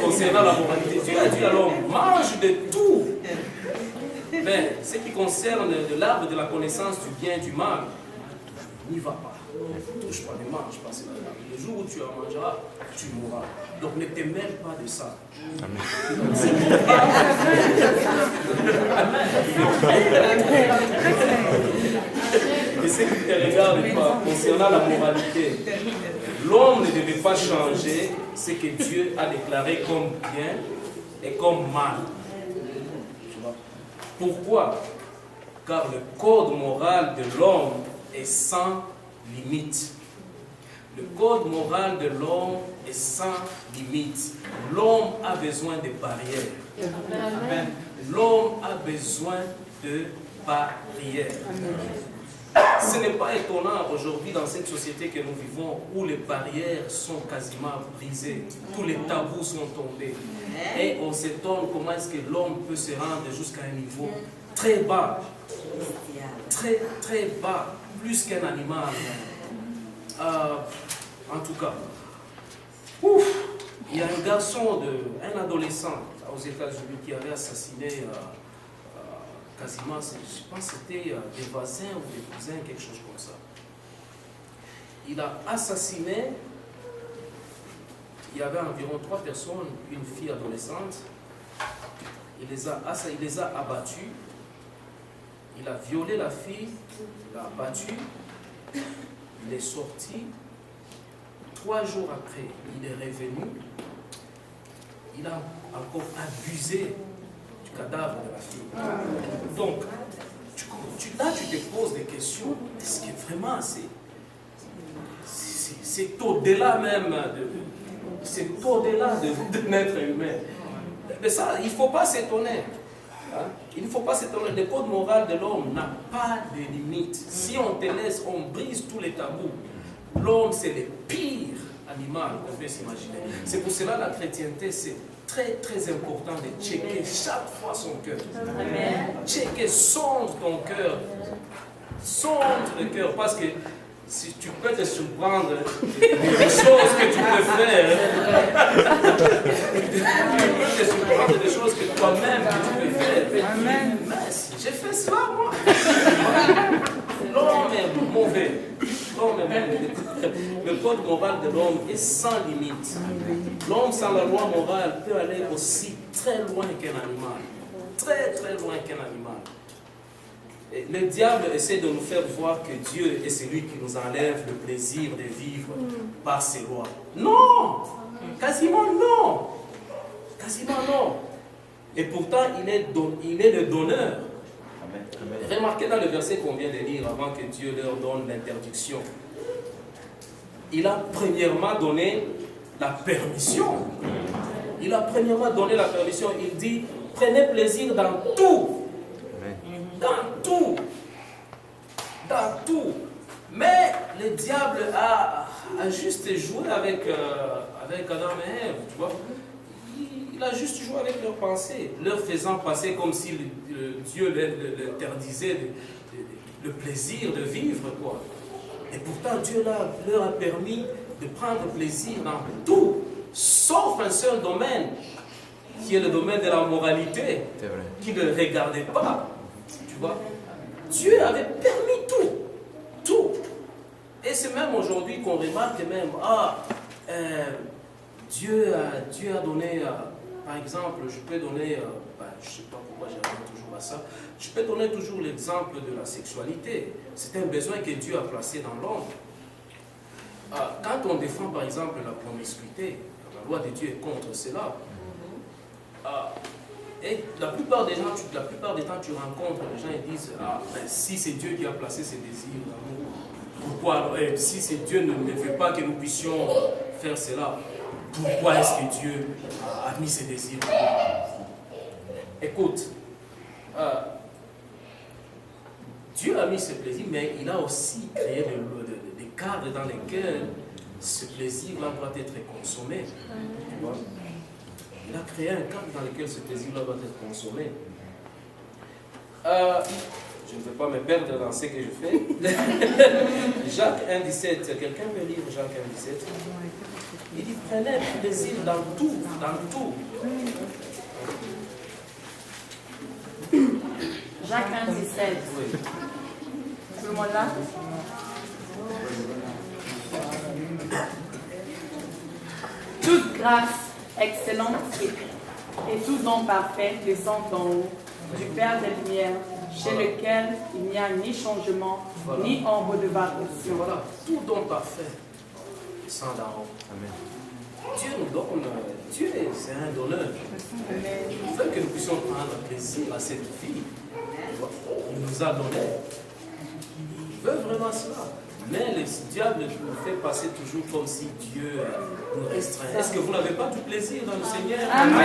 concernant la moralité, Dieu a dit à l'homme, mange de tout. Mais ce qui concerne de l'arbre de la connaissance du bien et du mal, n'y va pas. Ne touche pas, ne mange pas. Le jour où tu en mangeras, tu mourras. Donc ne te mêle pas de ça. Amen. Et ce qui ne te regarde pas, concernant la moralité, l'homme ne devait pas changer ce que Dieu a déclaré comme bien et comme mal. Pourquoi? Car le code moral de l'homme est sans limite. Le code moral de l'homme est sans limite. L'homme a besoin de barrières. Amen. L'homme a besoin de barrières. Ce n'est pas étonnant aujourd'hui dans cette société que nous vivons où les barrières sont quasiment brisées, tous les tabous sont tombés. Et on s'étonne comment est-ce que l'homme peut se rendre jusqu'à un niveau très bas, très très bas, plus qu'un animal. En tout cas, il y a un garçon, un adolescent aux États-Unis qui avait assassiné quasiment, je pense que c'était des voisins ou des cousins, quelque chose comme ça. Il a assassiné, il y avait environ 3 personnes, une fille adolescente. Il les a abattus. Il a violé la fille, il l'a abattue. Il est sorti. 3 jours après, il est revenu. Il a encore abusé du cadavre de la fille. Donc, là, tu te poses des questions. Est-ce que vraiment c'est au-delà même c'est au-delà de l'être humain. Mais ça, il ne faut pas s'étonner. Hein? Il ne faut pas s'étonner. Le code moral de l'homme n'a pas de limite. Si on te laisse, on brise tous les tabous. L'homme, c'est le pire animal qu'on peut s'imaginer. C'est pour cela que la chrétienté, c'est très très important de checker chaque fois son cœur. Checker, sonde ton cœur. Sonde le cœur, parce que si tu peux te surprendre des choses que tu peux faire, tu peux te surprendre des choses que toi-même tu peux faire. Amen. J'ai fait cela, moi. L'homme est mauvais. L'homme est mauvais. Le code moral de l'homme est sans limite. L'homme sans la loi morale peut aller aussi très loin qu'un animal. Très, très loin qu'un animal. Et le diable essaie de nous faire voir que Dieu est celui qui nous enlève le plaisir de vivre par ses lois. Non! Quasiment non! Quasiment non! Et pourtant, il est le donneur. Remarquez dans le verset qu'on vient de lire, avant que Dieu leur donne l'interdiction. Il a premièrement donné la permission. Il a premièrement donné la permission. Il dit, prenez plaisir dans tout. Dans tout. Dans tout. Mais le diable a juste joué avec Adam et Ève, tu vois. Il a juste joué avec leurs pensées, leur faisant passer comme si Dieu leur interdisait le plaisir de vivre, quoi. Et pourtant, Dieu leur a permis de prendre plaisir dans tout, sauf un seul domaine, qui est le domaine de la moralité, qui ne regardait pas. Tu vois, Dieu avait permis tout. Tout. Et c'est même aujourd'hui qu'on remarque même, Dieu a donné, par exemple, je peux donner, je ne sais pas pourquoi j'arrive toujours à ça, je peux donner toujours l'exemple de la sexualité. C'est un besoin que Dieu a placé dans l'homme. Quand on défend par exemple la promiscuité, la loi de Dieu est contre cela. Et la plupart des temps, tu rencontres les gens et disent, si c'est Dieu qui a placé ces désirs d'amour, pourquoi, si c'est Dieu ne fait pas que nous puissions faire cela, pourquoi est-ce que Dieu a mis ces désirs? Écoute, Dieu a mis ce plaisir, mais il a aussi créé des cadres dans lesquels ce plaisir-là doit être consommé. Tu vois? Il a créé un cadre dans lequel ce plaisir-là doit être consommé. Je ne vais pas me perdre dans ce que je fais. Jacques 1,17. Quelqu'un peut lire Jacques 1,17? Il dit, prenez plaisir dans tout, dans tout. Jacques 1,17. Oui. Tout le monde là? Toute grâce excellente et tout don parfait descend d'en haut, du Père des Lumières, chez lequel il n'y a ni changement, ni ombre de variation. Voilà, tout don parfait descend d'en haut. Amen. Dieu nous donne, Dieu c'est un donneur. Il veut que nous puissions prendre plaisir à cette vie. Il nous a donné. Il veut vraiment cela. Mais le diable nous fait passer toujours comme si Dieu nous restreint. Est-ce que vous n'avez pas du plaisir dans le Seigneur? Amen.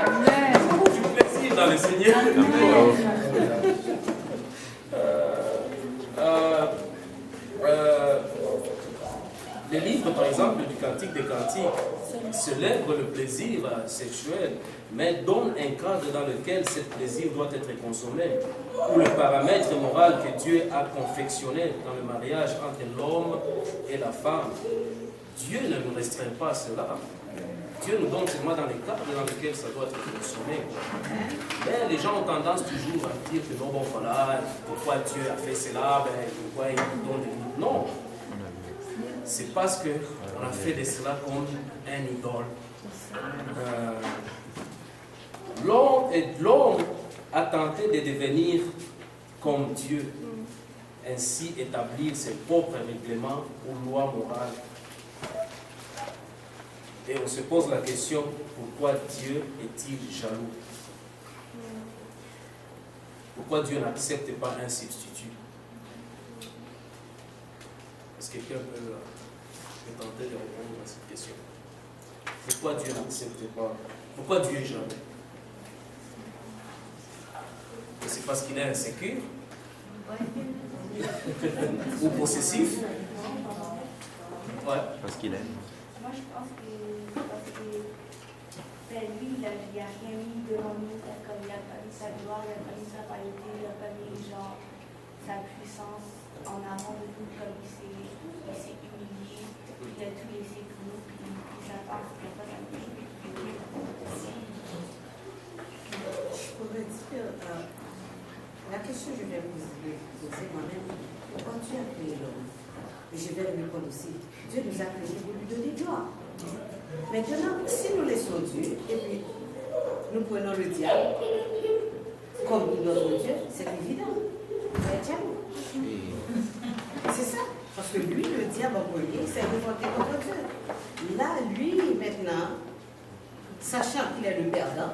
Amen. Du plaisir dans le Seigneur. Les livres, par exemple, du Cantique des Cantiques, célèbrent le plaisir sexuel, mais donnent un cadre dans lequel ce plaisir doit être consommé, ou le paramètre moral que Dieu a confectionné dans le mariage entre l'homme et la femme. Dieu ne nous restreint pas à cela. Dieu nous donne seulement dans les cadres dans lesquels ça doit être consommé. Mais les gens ont tendance toujours à dire que non, bon voilà, pourquoi Dieu a fait cela, pourquoi il nous donne des... Non. C'est parce qu'on a fait de cela comme un idole. L'homme a tenté de devenir comme Dieu, ainsi établir ses propres règlements ou lois morales. Et on se pose la question, pourquoi Dieu est-il jaloux? Pourquoi Dieu n'accepte pas un substitut? Est-ce que quelqu'un peut tenter de répondre à cette question? Pourquoi Dieu n'accepte pas? Pourquoi Dieu est jaloux? C'est parce qu'il est insécure? Ou possessif? Ouais. Parce qu'il aime. Moi, je pense que lui, il n'a rien mis devant nous, comme il a pas mis sa gloire, il n'a pas mis sa royauté, il n'a pas mis genre sa puissance en avant de nous, comme il s'est humilié, il a tout laissé pour nous, puis ça passe, il n'a pas question que je vais vous poser moi-même, quand Dieu a créé l'homme, et je vais répondre aussi, Dieu nous a créés pour lui donner gloire. Maintenant, si nous laissons Dieu, et puis nous prenons le diable comme notre Dieu, c'est évident. Il va être jaloux. C'est ça. Parce que lui, le diable en premier, c'est révolté contre Dieu. Là, lui, maintenant, sachant qu'il est le perdant,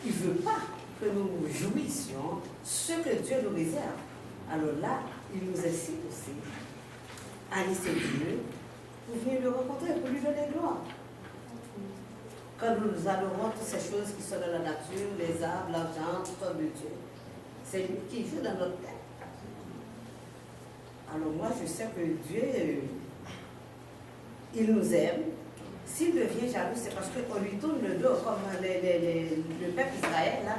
il ne veut pas que nous jouissions ce que Dieu nous réserve. Alors là, il nous incite aussi à laisser Dieu pour venir le rencontrer, pour lui donner gloire. Quand nous adorons toutes ces choses qui sont dans la nature, les arbres, l'argent, tout comme Dieu, c'est lui qui joue dans notre tête. Alors moi, je sais que Dieu, il nous aime. S'il devient jaloux, c'est parce qu'on lui tourne le dos, comme le peuple Israël, là,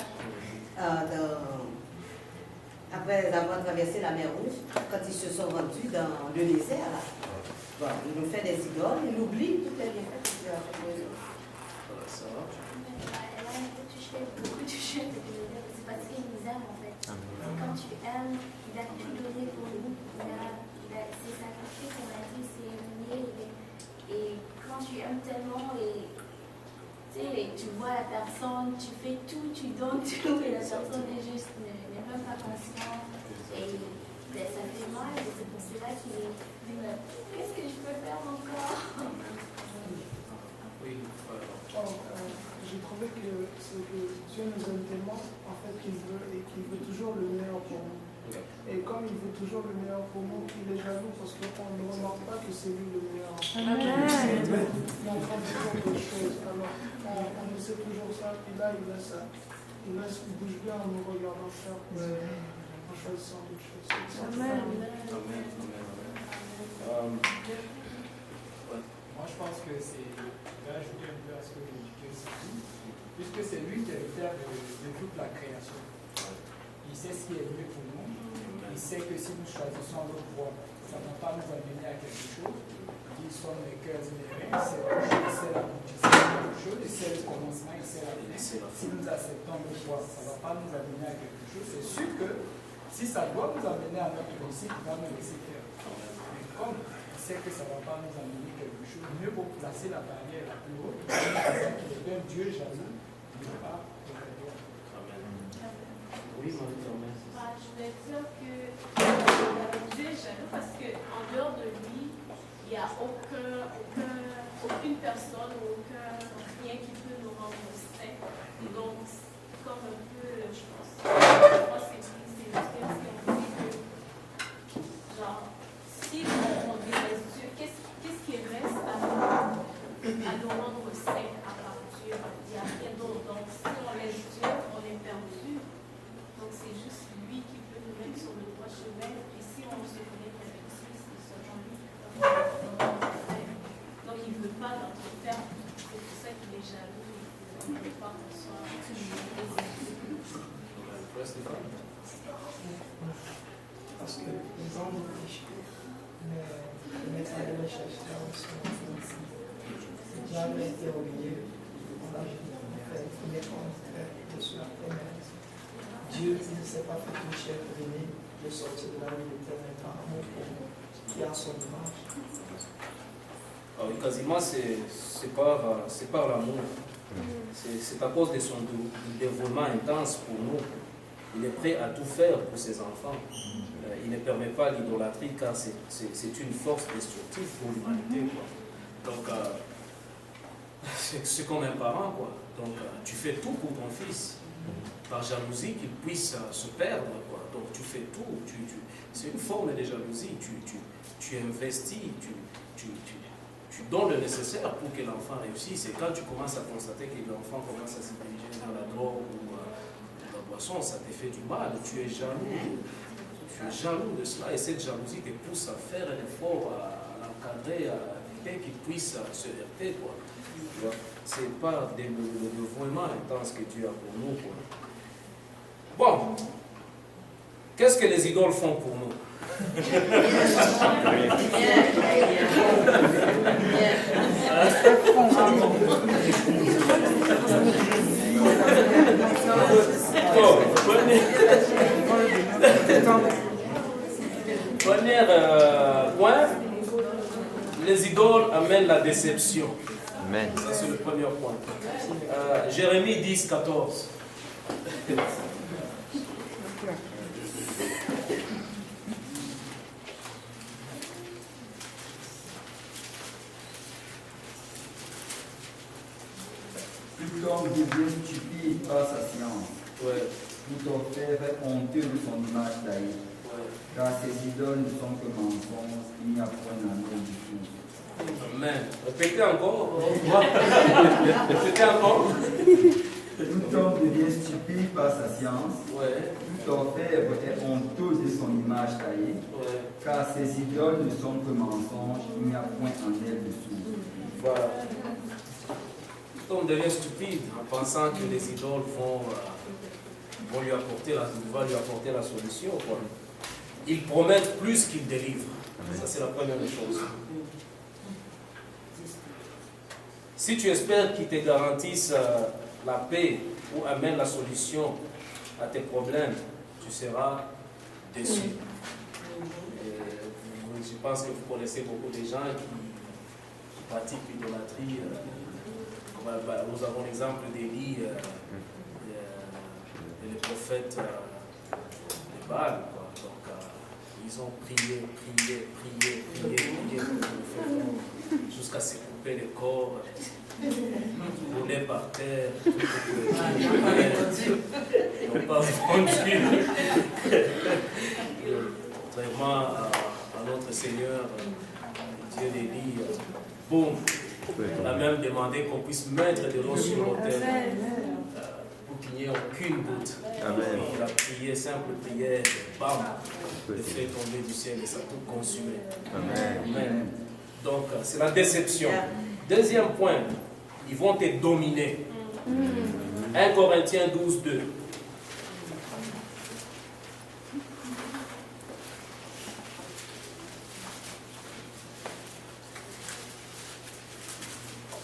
après avoir traversé la mer Rouge, quand ils se sont rendus dans le désert, là. Bon, il nous fait des idoles, il oublie toutes les bienfaits que Dieu a fait pour eux. Elle a beaucoup touché, c'est parce qu'il nous aime en fait. Quand tu aimes, il a tout donné pour nous. Il s'est sacrifié, on a dit, c'est aimé. Et quand tu aimes tellement, et tu vois la personne, tu fais tout, tu donnes tout, et la personne n'est même pas consciente. Et ça fait mal, et c'est pour cela qu'il est dit, qu'est-ce que je peux faire encore? Oui, j'ai trouvé que Dieu nous aime tellement, en fait, qu'il veut toujours le meilleur pour nous. Et comme il veut toujours le meilleur pour nous, il est jaloux parce qu'on ne remarque pas que c'est lui le meilleur. Il entend toujours des choses. Alors, on essaie toujours ça, et là, il bouge bien en nous regardant faire, en choisissant des choses. Amen. Moi, je pense que c'est, là, je vais ajouter un peu à ce que Chris dit, puisque c'est lui qui est le père de toute la création. Il sait ce qui est mieux pour nous. Il sait que si nous choisissons l'autre voie, ça ne va pas nous amener à quelque chose. Ils sont les cœurs et les reins, c'est la bouche, c'est quelque chose, et c'est le commencement, et c'est la fin. Si nous acceptons l'autre voie, ça ne va pas nous amener à quelque chose. C'est sûr que si ça doit nous amener à notre réussite, il va nous laisser faire. Mais comme il sait que ça ne va pas nous amener quelque chose, mieux vaut placer la barrière la plus haute, qu'il est un Dieu jaloux, il n'est pas de la gloire. Oui, Marie, Je vais dire que Dieu est jaloux parce qu'en dehors de lui, il n'y a aucune personne ou aucun rien qui peut nous rendre saints. Donc, comme un peu, je pense, c'est ce qu'on dit que, genre, si on délaisse Dieu, qu'est-ce qui reste à nous rendre saints à part Dieu? Il n'y a rien d'autre. Donc, si on laisse Dieu, on est perdu. Donc, c'est juste lui qui peut nous mettre sur le droit chemin. Et si on se connecte avec lui, c'est seulement lui qui peut nous faire. Donc, il ne veut pas notre faire. C'est pour ça qu'il est jaloux. Il ne veut pas qu'on soit parce que les hommes ont péché, mais ça les recherche là aussi. Le diable a été oublié. On a fait une réponse de cela. Dieu ne s'est pas fait toucher pour venir de sortir de la vie éternelle par amour pour nous, qui a son image. Alors, quasiment, c'est par l'amour. C'est à cause de son dévouement intense pour nous. Il est prêt à tout faire pour ses enfants. Il ne permet pas l'idolâtrie car c'est une force destructive pour l'humanité. Donc, c'est comme un parent. Donc, tu fais tout pour ton fils. Par jalousie, qu'il puisse se perdre. Donc, tu fais tout. C'est une forme de jalousie. Tu investis, tu donnes le nécessaire pour que l'enfant réussisse. Et quand tu commences à constater que l'enfant commence à se diriger vers la drogue ou la boisson, ça te fait du mal. Tu es jaloux. Tu es jaloux de cela. Et cette jalousie te pousse à faire un effort, à l'encadrer, à éviter qu'il puisse se heurter. C'est pas le dévouement intense que Dieu a pour nous. Bon. Qu'est-ce que les idoles font pour nous? Premier point, les idoles amènent la déception. Amen. Ça, c'est le premier point. Jérémie 10, 14. Tout homme devient stupide par sa science. Ouais. Tout orfèvre est honteux de son image taillée. Car ces idoles ne sont que mensonges, il n'y a point d'amour du tout. Amen. Répétez encore. Répétez encore. Tout homme devient stupide par sa science. Ouais. Tout orfèvre est honteux de son image taillée. Ouais. Car ces idoles ne sont que mensonges, il n'y a point en elles de tout. Voilà. Tout homme devient stupide en pensant que les idoles vont lui apporter la solution. Quoi. Ils promettent plus qu'ils délivrent. Ça, c'est la première des choses. Si tu espères qu'ils te garantissent la paix ou amènent la solution à tes problèmes, tu seras déçu. Et je pense que vous connaissez beaucoup de gens qui pratiquent l'idolâtrie. Nous avons l'exemple d'Élie et les prophètes de Baal. Donc, ils ont prié jusqu'à se couper le corps, rouler par terre, ils n'ont pas répondu. Contrairement à notre Seigneur, Dieu d'Élie, boum, on a même demandé qu'on puisse mettre de l'eau sur l'autel pour qu'il n'y ait aucune goutte. Il a prié, simple prière, bam, le feu est tombé du ciel et ça a tout consumé. Amen. Donc, c'est la déception. Deuxième point, ils vont te dominer. 1 Corinthiens 12, 2.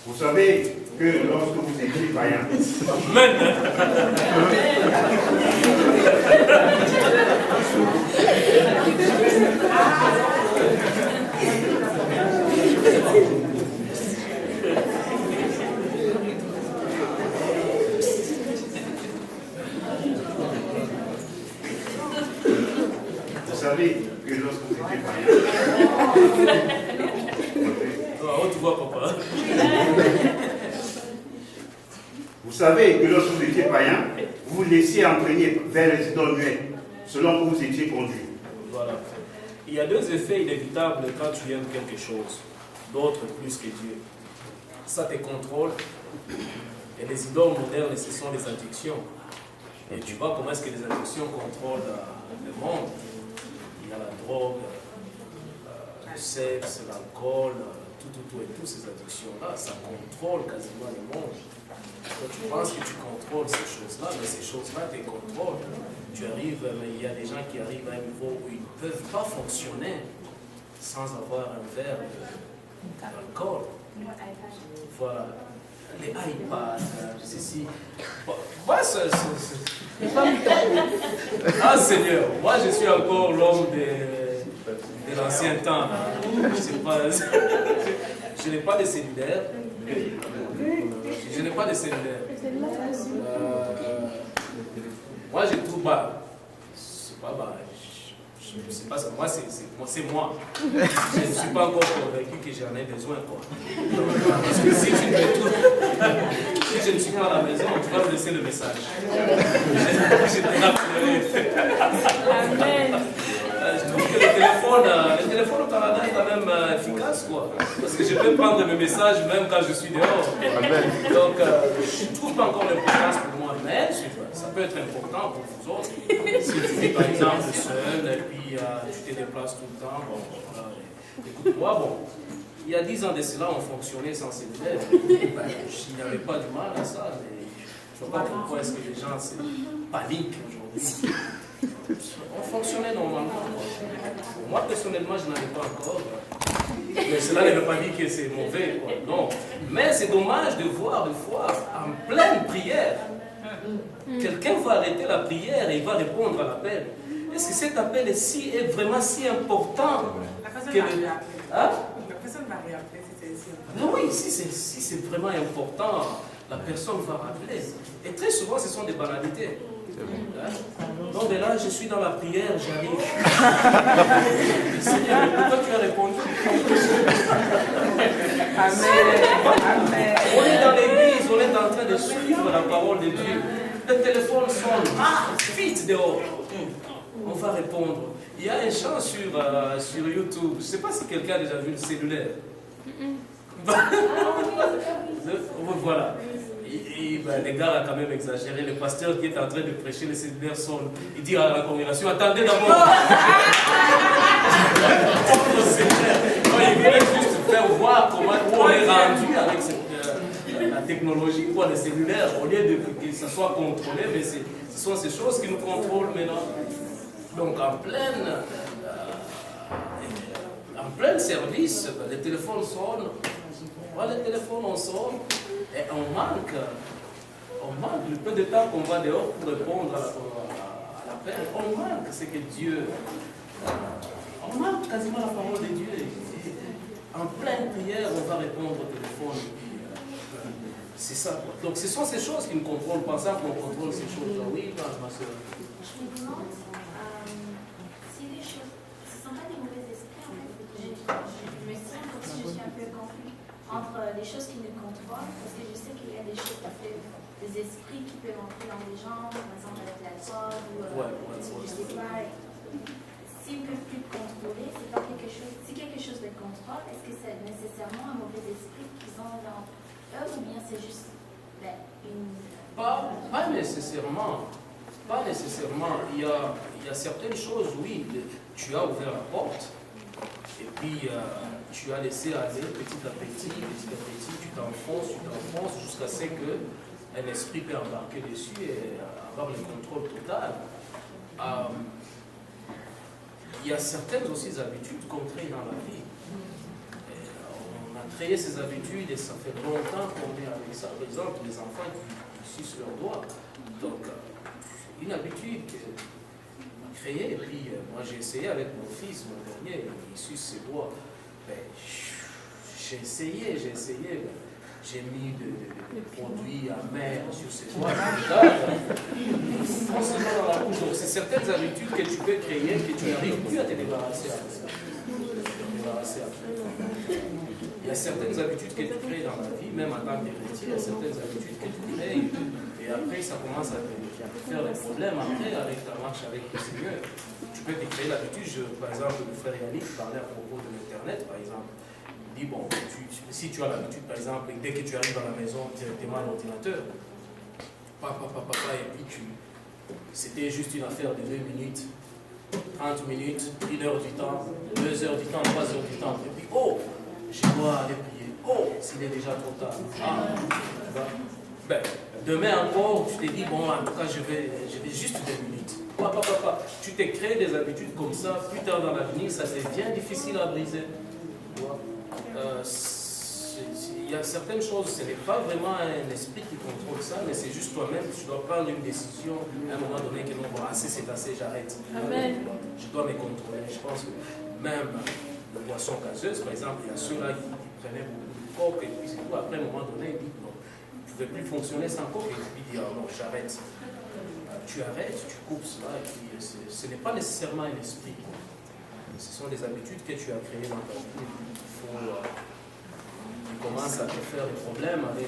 Vous savez que lorsque vous étiez païen, vous savez que lorsque vous étiez païen, tu vois, papa. Vous savez que lorsque vous étiez païen, vous vous laissiez entraîner vers les idoles muettes, selon que vous étiez conduit. Voilà. Il y a deux effets inévitables quand tu aimes quelque chose, d'autres plus que Dieu. Ça te contrôle. Et les idoles modernes, ce sont les addictions. Et tu vois comment est-ce que les addictions contrôlent le monde. Il y a la drogue, le sexe, l'alcool, tout, et toutes ces addictions-là, ça contrôle quasiment le monde. Quand tu penses que tu contrôles ces choses-là, mais ces choses-là te contrôlent. Tu arrives, mais il y a des gens qui arrivent à un niveau où ils ne peuvent pas fonctionner sans avoir un verre d'alcool. Voilà. Les iPads, ceci. Moi, ah Seigneur, moi je suis encore l'homme de l'ancien temps. Je n'ai pas de cellulaire. Je n'ai pas de cellulaire. Moi, j'ai tout bas. C'est pas bas. C'est pas ça. Moi, c'est moi. Je ne suis pas encore convaincu que j'en ai besoin. Quoi. Parce que si tu fais tout, si je ne suis pas à la maison, tu vas me laisser le message. Je te rappellerai. Amen. Je trouve que le téléphone au Canada est quand même efficace, quoi. Parce que je peux prendre mes messages même quand je suis dehors. Amen. Donc, je ne trouve pas encore l'importance pour moi, mais ça peut être important pour vous autres. Si tu vis par exemple seul et puis tu te déplaces tout le temps, bon, voilà. Écoute-moi, bon, il y a 10 ans de cela, on fonctionnait sans cellulaire. Ben, il n'y avait pas du mal à ça, mais je ne vois pas pourquoi est-ce que les gens paniquent aujourd'hui. On fonctionnait normalement. Moi, personnellement, je n'en ai pas encore. Mais cela ne veut pas dire que c'est mauvais, quoi. Non. Mais c'est dommage de voir une fois, en pleine prière, Quelqu'un va arrêter la prière et il va répondre à l'appel. Est-ce que cet appel est vraiment si important? La personne que va réappeler. Hein? La personne va réappeler si c'est si important. Mais oui, si c'est vraiment important, la personne va rappeler. Et très souvent, ce sont des banalités. Hein? Donc de là, je suis dans la prière, j'arrive. Seigneur, pourquoi tu as répondu? Amen. On est dans l'église, on est en train de suivre la parole de Dieu. Le téléphone sonne, vite dehors. On va répondre. Il y a un chant sur YouTube. Je ne sais pas si quelqu'un a déjà vu le cellulaire. Voilà. Les gars ont quand même exagéré. Le pasteur qui est en train de prêcher le cellulaire sonne. Il dit à la congrégation, attendez d'abord. Il voulait juste faire voir où on est rendu avec la technologie, quoi, le cellulaire, au lieu de que ça soit contrôlé, mais ce sont ces choses qui nous contrôlent maintenant. Donc en plein service, les téléphones sonnent, le téléphone on sonne, et on manque le peu de temps qu'on va dehors pour répondre à l'appel, on manque ce que Dieu... On manque quasiment la parole de Dieu. En pleine prière, on va répondre au téléphone. C'est ça. Donc ce sont ces choses qui nous contrôlent, pas ça qu'on contrôle ces choses-là. Oui, ma soeur. Je me demande si les choses, ce ne sont pas des mauvais esprits en fait. Je me sens comme si je suis un peu confus entre les choses qui nous contrôlent, parce que je sais qu'il y a des choses des esprits qui peuvent entrer dans les gens, par exemple avec l'alcool ou je sais pas. S'ils ne peuvent plus te contrôler, c'est pas quelque chose. Si quelque chose les contrôle, est-ce que c'est nécessairement un mauvais esprit qu'ils ont dans eux ou bien c'est juste une. Pas nécessairement. Pas nécessairement. Il y a certaines choses, oui, tu as ouvert la porte et puis tu as laissé aller petit à petit, tu t'enfonces jusqu'à ce qu'un esprit peut embarquer dessus et avoir le contrôle total. Il y a certaines aussi habitudes qu'on crée dans la vie. On a créé ces habitudes et ça fait longtemps qu'on est avec ça. Par exemple, les enfants qui sucent leurs doigts. Donc, une habitude créée. Et puis, moi, j'ai essayé avec mon fils, mon dernier, il suce ses doigts. J'ai essayé. J'ai mis des produits amers sur ses doigts. Forcément dans la bouche. Donc, c'est certaines habitudes que tu peux créer que tu n'arrives plus à te débarrasser après. Il y a certaines habitudes que tu crées dans la vie, même en tant que chrétien, il y a certaines habitudes que tu crées. Et après, ça commence à te faire des problèmes après avec ta marche avec le Seigneur. Tu peux te créer l'habitude, par exemple, le frère Yannick parlait à propos de l'Internet, par exemple. Il dit, bon, si tu as l'habitude, par exemple, dès que tu arrives dans la maison, directement à l'ordinateur, et puis c'était juste une affaire de 2 minutes, 30 minutes, 1 heure du temps, 2 heures du temps, 3 heures du temps. Et puis, oh, je dois aller prier. Oh, s'il est déjà trop tard. Demain encore, tu te dis, bon, en tout cas, je vais juste 2 minutes. Tu te crées des habitudes comme ça, plus tard dans l'avenir, ça devient difficile à briser. Il y a certaines choses, ce n'est pas vraiment un esprit qui contrôle ça, mais c'est juste toi-même, tu dois prendre une décision à un moment donné que non, bon, assez, c'est assez, j'arrête. Je dois me contrôler. Je pense que même les boissons gazeuses, par exemple, il y a ceux-là qui prenaient beaucoup de coke, et puis c'est tout. Après, à un moment donné, ils disent non, je ne pouvais plus fonctionner sans coke, et puis ils disent non, j'arrête. Tu arrêtes, tu coupes cela, et puis ce n'est pas nécessairement un esprit. Ce sont des habitudes que tu as créées dans ta vie. Tu commences à te faire des problèmes avec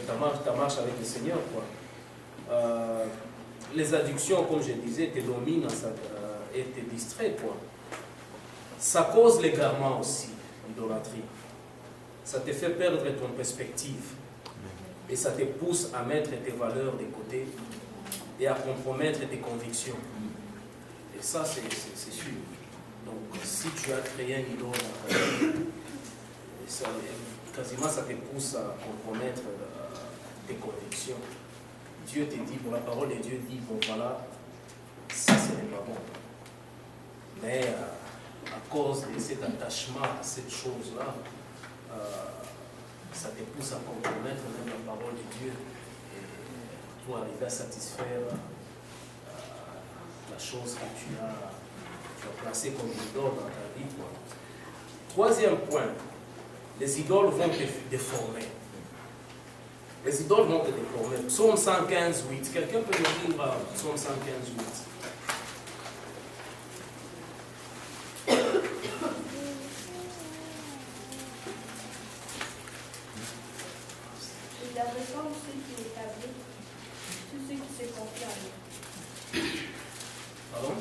ta marche avec le Seigneur. Les addictions, comme je disais, te dominent et te distraient. Ça cause l'égarement aussi, l'idolâtrie. Ça te fait perdre ton perspective. Et ça te pousse à mettre tes valeurs de côté et à compromettre tes convictions. Et ça, c'est sûr. Donc, si tu as créé un idole, quasiment ça te pousse à compromettre tes convictions. Dieu te dit, bon, la parole de Dieu dit, bon voilà, ça ce n'est pas bon. Mais à cause de cet attachement à cette chose-là, ça te pousse à compromettre même la parole de Dieu. Et pour arriver à satisfaire la chose que tu as placée comme idole dans ta vie. Quoi. Troisième point, les idoles vont te déformer. Les idoles vont te déformer. Psaume 115, 8. Quelqu'un peut me lire Psaume 115, 8. Il ressemble ceux qui établissent, tous ceux qui se confient en lui. Pardon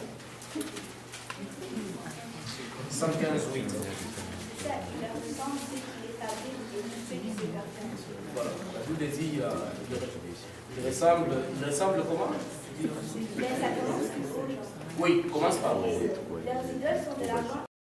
115, 8. Il ressemble ceux qui établissent et tous ceux qui se confient en lui. Voilà, la Bible dit, il ressemble comment? Mais ça commence toujours. Oui, commence par où? Leurs idoles sont de l'argent